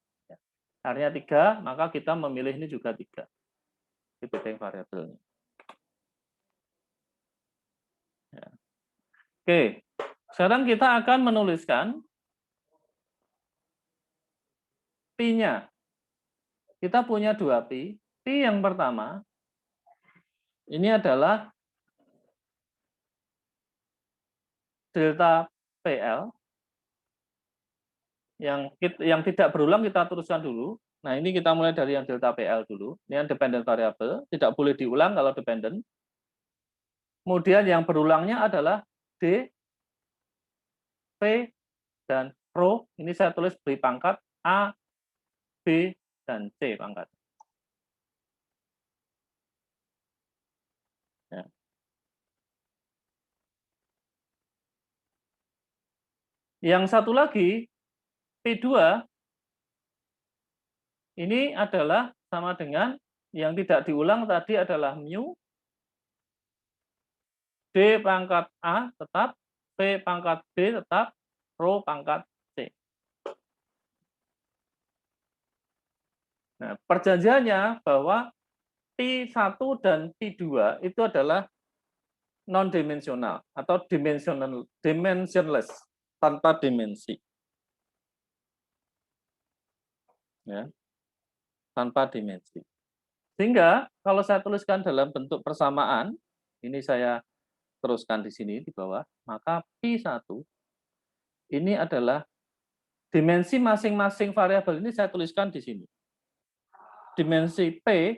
R-nya 3, maka kita memilih ini juga 3. Repeating variabelnya. Oke, sekarang kita akan menuliskan pi-nya. Kita punya 2 pi. Pi yang pertama, ini adalah delta PL. Yang tidak berulang kita teruskan dulu. Nah, ini kita mulai dari yang delta PL dulu. Ini yang dependent variable, tidak boleh diulang kalau dependent. Kemudian yang berulangnya adalah D, P, dan rho. Ini saya tulis beri pangkat A, B, dan C pangkat. Ya. Yang satu lagi, P2, ini adalah sama dengan yang tidak diulang tadi adalah mu, D pangkat A tetap, P pangkat B tetap, rho pangkat C. Nah, perjanjiannya bahwa P1 dan P2 itu adalah non-dimensional atau dimensionless, tanpa dimensi. Ya, tanpa dimensi. Sehingga kalau saya tuliskan dalam bentuk persamaan, ini saya teruskan di sini di bawah, maka P1 ini adalah dimensi masing-masing variabel ini saya tuliskan di sini. Dimensi P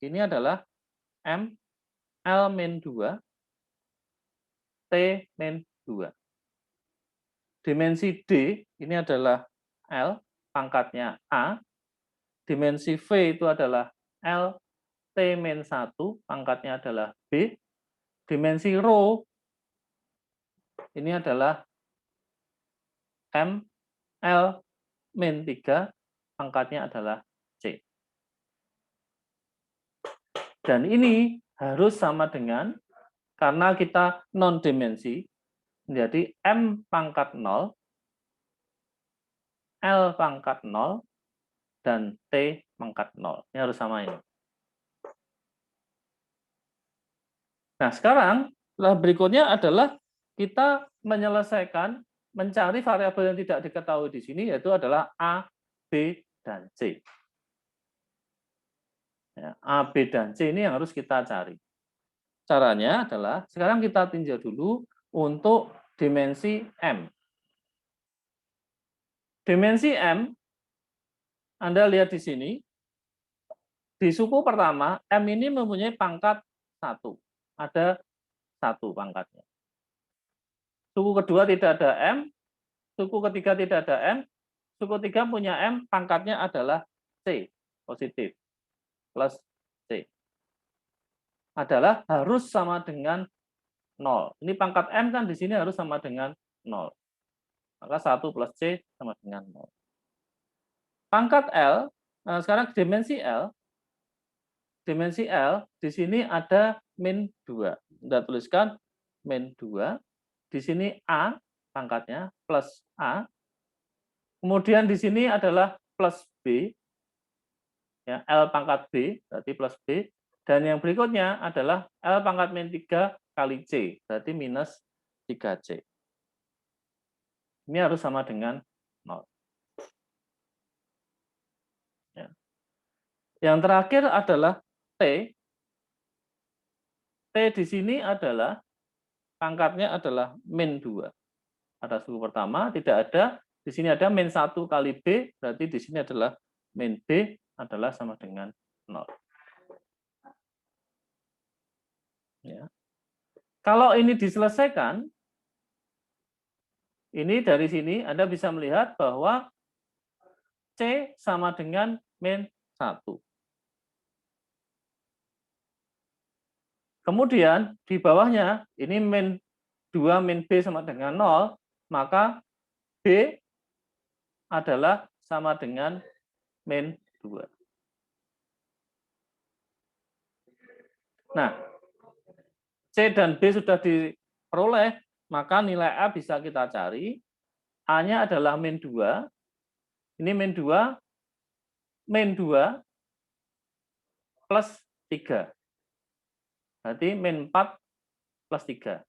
ini adalah M, L min 2, T min 2. Dimensi D ini adalah L, pangkatnya A. Dimensi V itu adalah L, T min 1, pangkatnya adalah B. Dimensi rho ini adalah M, L min 3, pangkatnya adalah C. Dan ini harus sama dengan, karena kita non-dimensi, menjadi M pangkat 0, L pangkat 0, dan T pangkat 0. Ini harus sama ini. Nah, sekarang berikutnya adalah kita menyelesaikan, mencari variabel yang tidak diketahui di sini, yaitu adalah A, B, dan C. Ya, A, B, dan C ini yang harus kita cari. Caranya adalah, sekarang kita tinjau dulu untuk dimensi M. Dimensi M, Anda lihat di sini, di suku pertama, M ini mempunyai pangkat 1. Ada 1 pangkatnya. Suku kedua tidak ada M, suku ketiga tidak ada M, suku tiga punya M, pangkatnya adalah C, positif, plus C. Adalah harus sama dengan 0. Ini pangkat M kan di sini harus sama dengan 0. Maka 1 plus C sama dengan 0. Pangkat L, nah sekarang dimensi L di sini ada min 2. Kita tuliskan min 2. Di sini A pangkatnya plus A. Kemudian di sini adalah plus B. Ya, L pangkat B berarti plus B. Dan yang berikutnya adalah L pangkat min 3 kali C, berarti minus 3C. Ini harus sama dengan 0. Ya. Yang terakhir adalah T. T di sini adalah pangkatnya adalah min 2. Ada suku pertama, tidak ada. Di sini ada min 1 kali B, berarti di sini adalah min B adalah sama dengan 0. Ya. Kalau ini diselesaikan, ini dari sini Anda bisa melihat bahwa C sama dengan min 1. Kemudian di bawahnya ini min 2 min B sama dengan 0, maka B adalah sama dengan min 2. Nah, C dan B sudah diperoleh, maka nilai A bisa kita cari. A-nya adalah min 2. Ini min 2 plus 3. Berarti min 4 plus 3.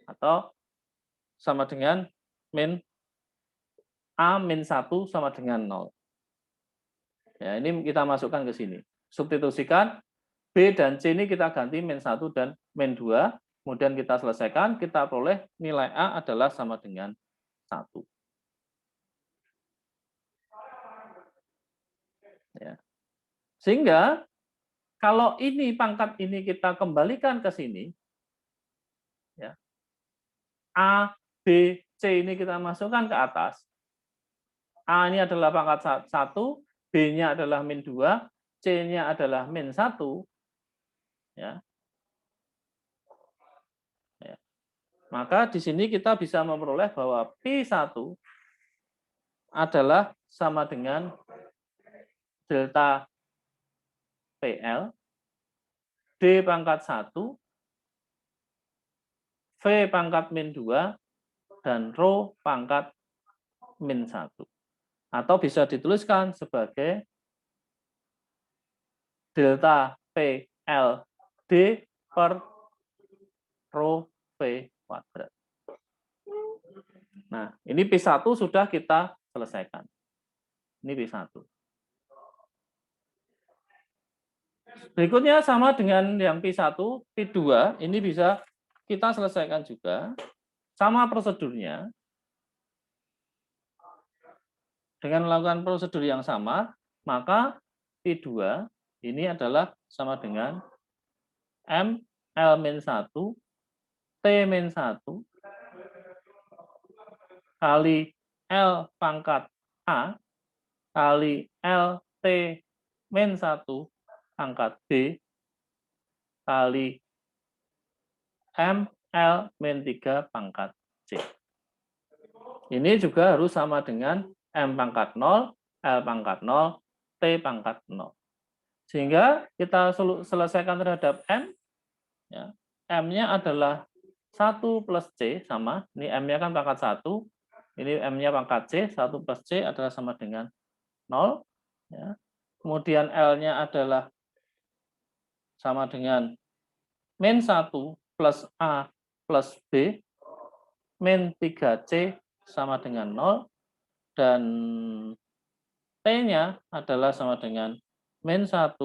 atau sama dengan min A min 1 sama dengan 0. Ya, ini kita masukkan ke sini. Substitusikan B dan C ini kita ganti min 1 dan min 2. Kemudian kita selesaikan, kita peroleh nilai A adalah sama dengan 1. Ya. Sehingga kalau ini pangkat ini kita kembalikan ke sini, ya, A, B, C ini kita masukkan ke atas. A ini adalah pangkat 1, B-nya adalah min 2, C-nya adalah min 1. Ya. Ya. Maka di sini kita bisa memperoleh bahwa P1 adalah sama dengan delta PL, D pangkat 1, V pangkat min 2, dan rho pangkat min 1. Atau bisa dituliskan sebagai delta PL D per rho V kuadrat. Nah, ini P1 sudah kita selesaikan. Ini P1. Berikutnya sama dengan yang P1, P2, ini bisa kita selesaikan juga. Sama prosedurnya. Dengan melakukan prosedur yang sama, maka P2 ini adalah sama dengan M L-1 T-1 kali L pangkat A kali L T-1 pangkat B kali M L-3 pangkat C. Ini juga harus sama dengan M pangkat 0, L pangkat 0, T pangkat 0. Sehingga kita selesaikan terhadap M. Ya, M-nya adalah 1 plus C sama, ini M-nya kan pangkat 1, ini M-nya pangkat C, 1 plus C adalah sama dengan 0. Ya. Kemudian L-nya adalah sama dengan min 1 plus A plus B, min 3C sama dengan 0, dan T-nya adalah sama dengan min 1,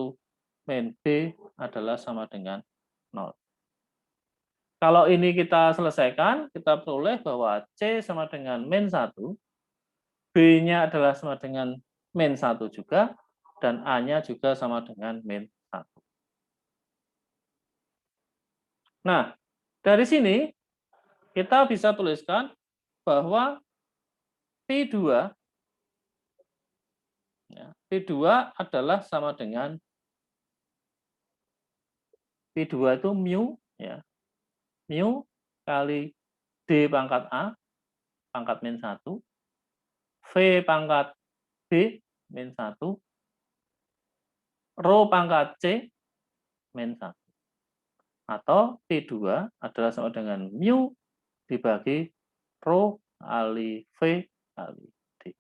min B adalah sama dengan 0. Kalau ini kita selesaikan, kita peroleh bahwa C sama dengan min 1, B-nya adalah sama dengan min 1 juga, dan A-nya juga sama dengan min 1. Nah, dari sini kita bisa tuliskan bahwa P2 P2 adalah sama dengan P2 itu mu, ya, mu kali D pangkat A pangkat min 1, V pangkat B min 1, rho pangkat C min 1. Atau P2 adalah sama dengan mu dibagi rho kali V kali D.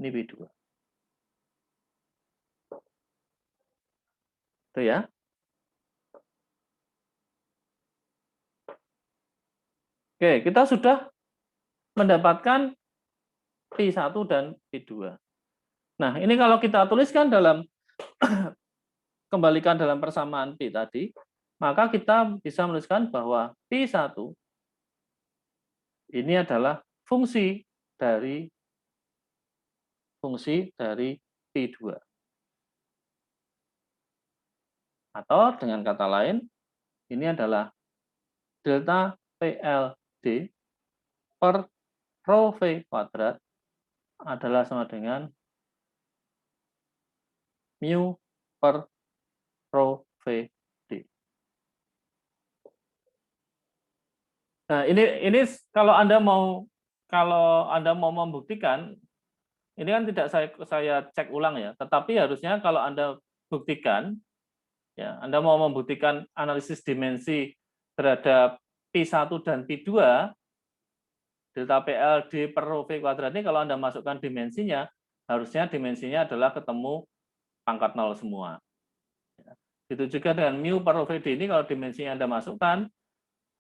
Ini P2. Itu ya. Oke, kita sudah mendapatkan P1 dan P2. Nah, ini kalau kita tuliskan dalam kembalikan dalam persamaan P tadi, maka kita bisa menuliskan bahwa P1 ini adalah fungsi dari P2. Atau dengan kata lain, ini adalah delta PLD per rho V kuadrat adalah sama dengan mu per rho V D. Nah, ini kalau Anda mau membuktikan, ini kan tidak saya cek ulang ya, tetapi harusnya kalau Anda buktikan, ya, Anda mau membuktikan analisis dimensi terhadap P1 dan P2, delta PL D per rho V kuadrat ini kalau Anda masukkan dimensinya, harusnya dimensinya adalah ketemu pangkat 0 semua. Itu juga dengan mu per rho V D ini kalau dimensinya Anda masukkan,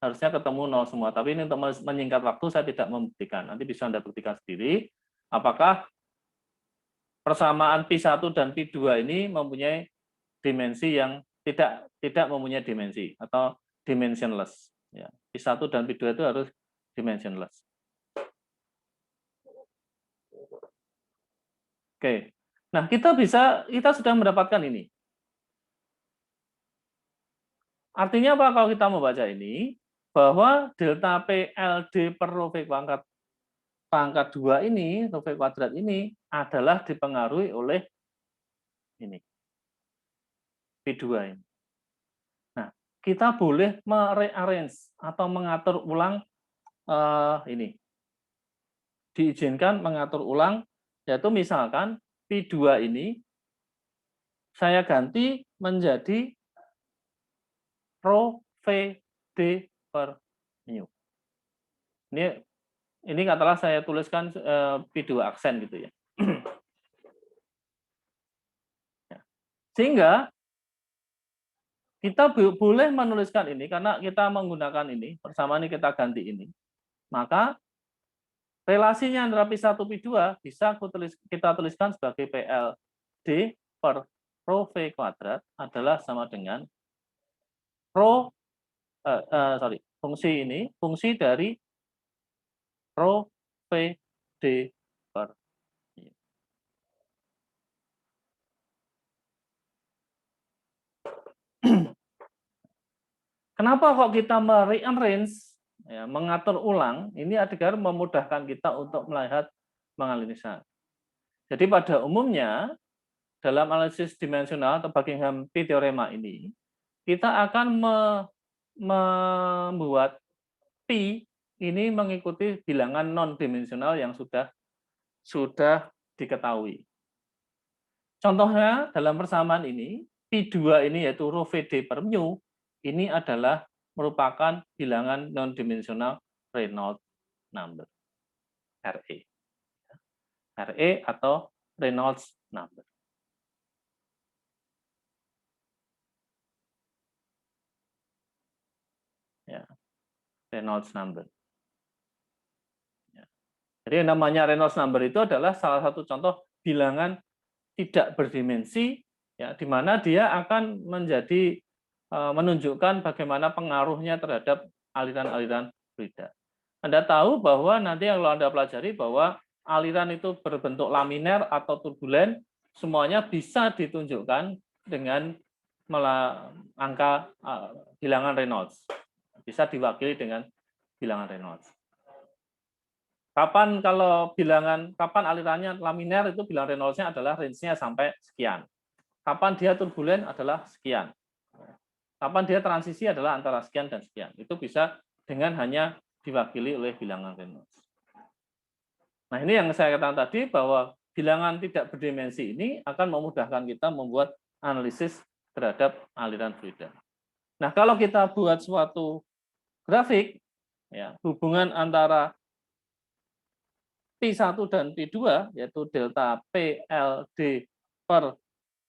harusnya ketemu 0 semua. Tapi ini untuk menyingkat waktu saya tidak membuktikan. Nanti bisa Anda buktikan sendiri apakah persamaan Pi1 dan Pi2 ini mempunyai dimensi yang tidak mempunyai dimensi atau dimensionless. Ya, Pi1 dan Pi2 itu harus dimensionless. Oke. Nah, kita sudah mendapatkan ini. Artinya apa kalau kita membaca ini? Bahwa delta PLD per rho V pangkat 2 ini, rho V kuadrat ini adalah dipengaruhi oleh ini, P2 ini. Nah, kita boleh merearrange atau mengatur ulang ini. Diizinkan mengatur ulang, yaitu misalkan P2 ini saya ganti menjadi rho VD per mu. Ini katakanlah saya tuliskan P2 aksen gitu ya. Sehingga kita boleh menuliskan ini karena kita menggunakan ini, persamaan ini kita ganti ini. Maka relasinya antara P1 P2 bisa kita tuliskan sebagai PLD per rho V kuadrat adalah sama dengan fungsi dari rho VD per mu. Kenapa kok kita merearrange, ya, mengatur ulang, ini agar memudahkan kita untuk melihat menganalisa. Jadi pada umumnya, dalam analisis dimensional atau Buckingham P teorema ini, kita akan membuat P ini mengikuti bilangan non-dimensional yang sudah diketahui. Contohnya dalam persamaan ini, P2 ini yaitu rho VD per mu, ini adalah merupakan bilangan non-dimensional Reynolds number, RE. RE atau Reynolds number. Ya, Reynolds number. Ya. Jadi namanya Reynolds number itu adalah salah satu contoh bilangan tidak berdimensi, ya, di mana dia akan menunjukkan bagaimana pengaruhnya terhadap aliran-aliran fluida. Anda tahu bahwa nanti kalau Anda pelajari bahwa aliran itu berbentuk laminer atau turbulen, semuanya bisa ditunjukkan dengan angka bilangan Reynolds. Bisa diwakili dengan bilangan Reynolds. Kapan alirannya laminer itu bilangan Reynolds-nya adalah range-nya sampai sekian. Kapan dia turbulen adalah sekian. Kapan dia transisi adalah antara sekian dan sekian. Itu bisa dengan hanya diwakili oleh bilangan Reynolds. Nah, ini yang saya katakan tadi bahwa bilangan tidak berdimensi ini akan memudahkan kita membuat analisis terhadap aliran fluida. Nah, kalau kita buat suatu grafik, ya, hubungan antara P1 dan P2, yaitu delta PLD per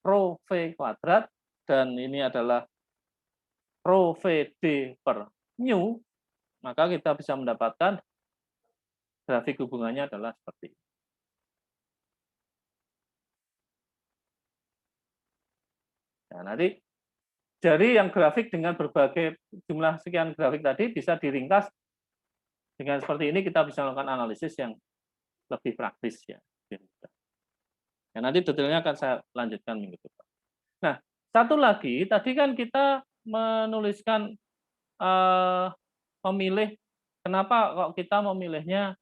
rho V kuadrat, dan ini adalah rho VD per mu, maka kita bisa mendapatkan grafik hubungannya adalah seperti ini. Nah, nanti dari yang grafik dengan berbagai jumlah sekian grafik tadi bisa diringkas dengan seperti ini, kita bisa melakukan analisis yang lebih praktis, ya. Ya, nanti detailnya akan saya lanjutkan minggu depan. Nah, satu lagi, tadi kan kita menuliskan memilih, kenapa kok kita memilihnya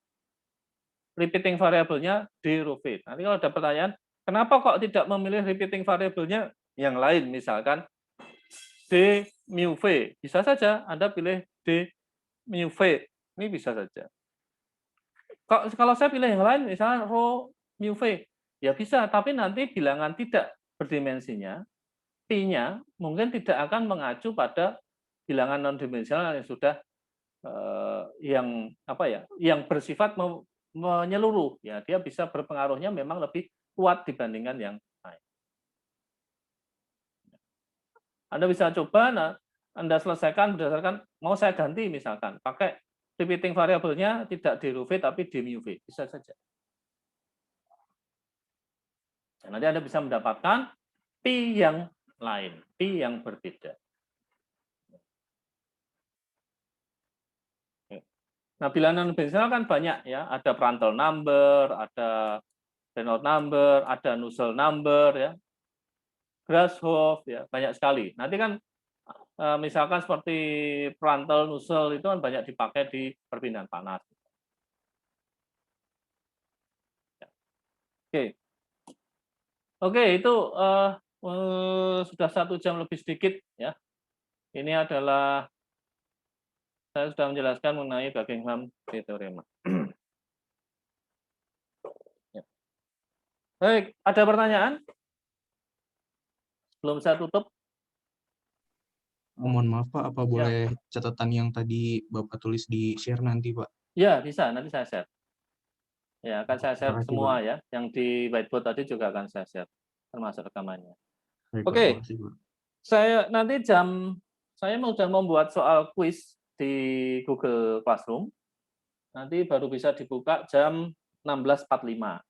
repeating variabelnya D rho V. Nanti kalau ada pertanyaan, kenapa kok tidak memilih repeating variabelnya yang lain, misalkan D mu V. Bisa saja Anda pilih D mu V. Ini bisa saja. Kalau saya pilih yang lain, misalnya rho mu V, ya bisa, tapi nanti bilangan tidak berdimensinya, P-nya mungkin tidak akan mengacu pada bilangan non-dimensional yang sudah yang bersifat menyeluruh, ya, dia bisa berpengaruhnya memang lebih kuat dibandingkan yang lain. Anda bisa coba, Anda selesaikan berdasarkan mau saya ganti misalkan pakai repeating variabelnya tidak di row v tapi di mu v, bisa saja. Nah, nanti Anda bisa mendapatkan pi yang lain, pi yang berbeda. Nah, bilangan konvensional kan banyak ya, ada Prandtl number, ada Reynolds number, ada Nusselt number ya, Grashof ya, banyak sekali. Nanti kan misalkan seperti Prandtl, Nusselt itu kan banyak dipakai di perpindahan panas. Oke. Oke, itu sudah 1 jam lebih sedikit ya. Ini adalah saya sudah menjelaskan mengenai Buckingham teorema. Ya. Baik, ada pertanyaan? Belum saya tutup. Mohon maaf Pak, apa boleh catatan yang tadi Bapak tulis di share nanti Pak? Ya, bisa. Nanti saya share. Ya, akan saya share Makasih, semua Pak. ya. Yang di whiteboard tadi juga akan saya share, termasuk rekamannya. Baik, Pak. Oke, Makasih, Pak. saya sudah membuat soal quiz di Google Classroom. Nanti baru bisa dibuka jam 16.45.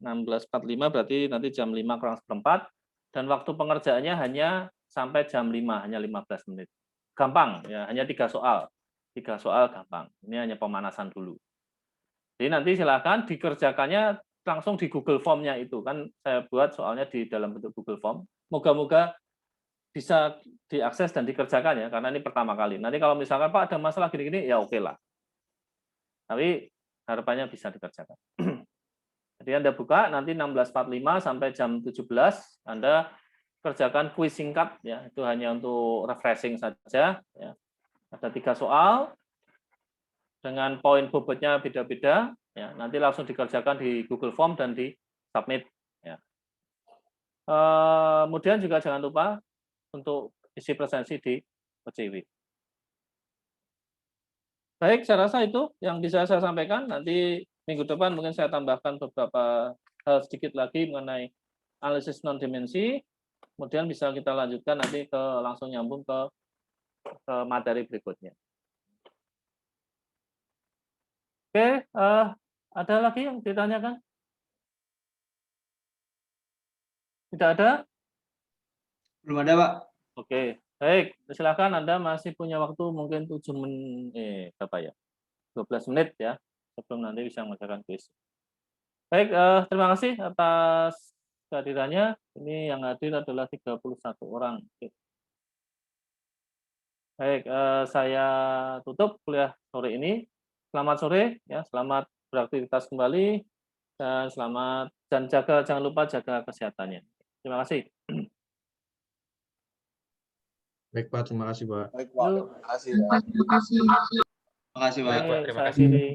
16.45 berarti nanti jam 5 kurang seperempat. Dan waktu pengerjaannya hanya sampai jam 5, hanya 15 menit. Gampang, ya, hanya 3 soal. 3 soal gampang. Ini hanya pemanasan dulu. Jadi nanti silakan dikerjakannya langsung di Google Form-nya itu. Kan saya buat soalnya di dalam bentuk Google Form. Moga-moga bisa diakses dan dikerjakan ya, karena ini pertama kali. Nanti kalau misalkan Pak ada masalah gini-gini, ya oke lah. Tapi harapannya bisa dikerjakan. Jadi Anda buka nanti 16.45 sampai jam 17, Anda kerjakan kuis singkat ya, itu hanya untuk refreshing saja ya. Ada 3 soal dengan poin bobotnya beda-beda ya, nanti langsung dikerjakan di Google Form dan di submit ya. Kemudian juga jangan lupa untuk isi presensi di OJW. Baik, saya rasa itu yang bisa saya sampaikan. Nanti minggu depan mungkin saya tambahkan beberapa hal sedikit lagi mengenai analisis non-dimensi. Kemudian bisa kita lanjutkan nanti langsung nyambung ke materi berikutnya. Oke, ada lagi yang ditanyakan? Tidak ada? Belum ada, Pak. Oke, baik. Silakan Anda masih punya waktu mungkin 7 menit, berapa ya? 12 menit ya, sebelum nanti bisa mengerjakan kuis. Baik, terima kasih atas kehadirannya. Ini yang hadir adalah 31 orang. Baik, saya tutup kuliah sore ini. Selamat sore, ya, selamat beraktivitas kembali dan jangan lupa jaga kesehatannya. Terima kasih. Baik, Pak. Terima kasih, Pak. Baik, Pak. Terima kasih, Pak. Terima kasih. Terima kasih, Pak. Baik, Terima saya kasih. akhiri.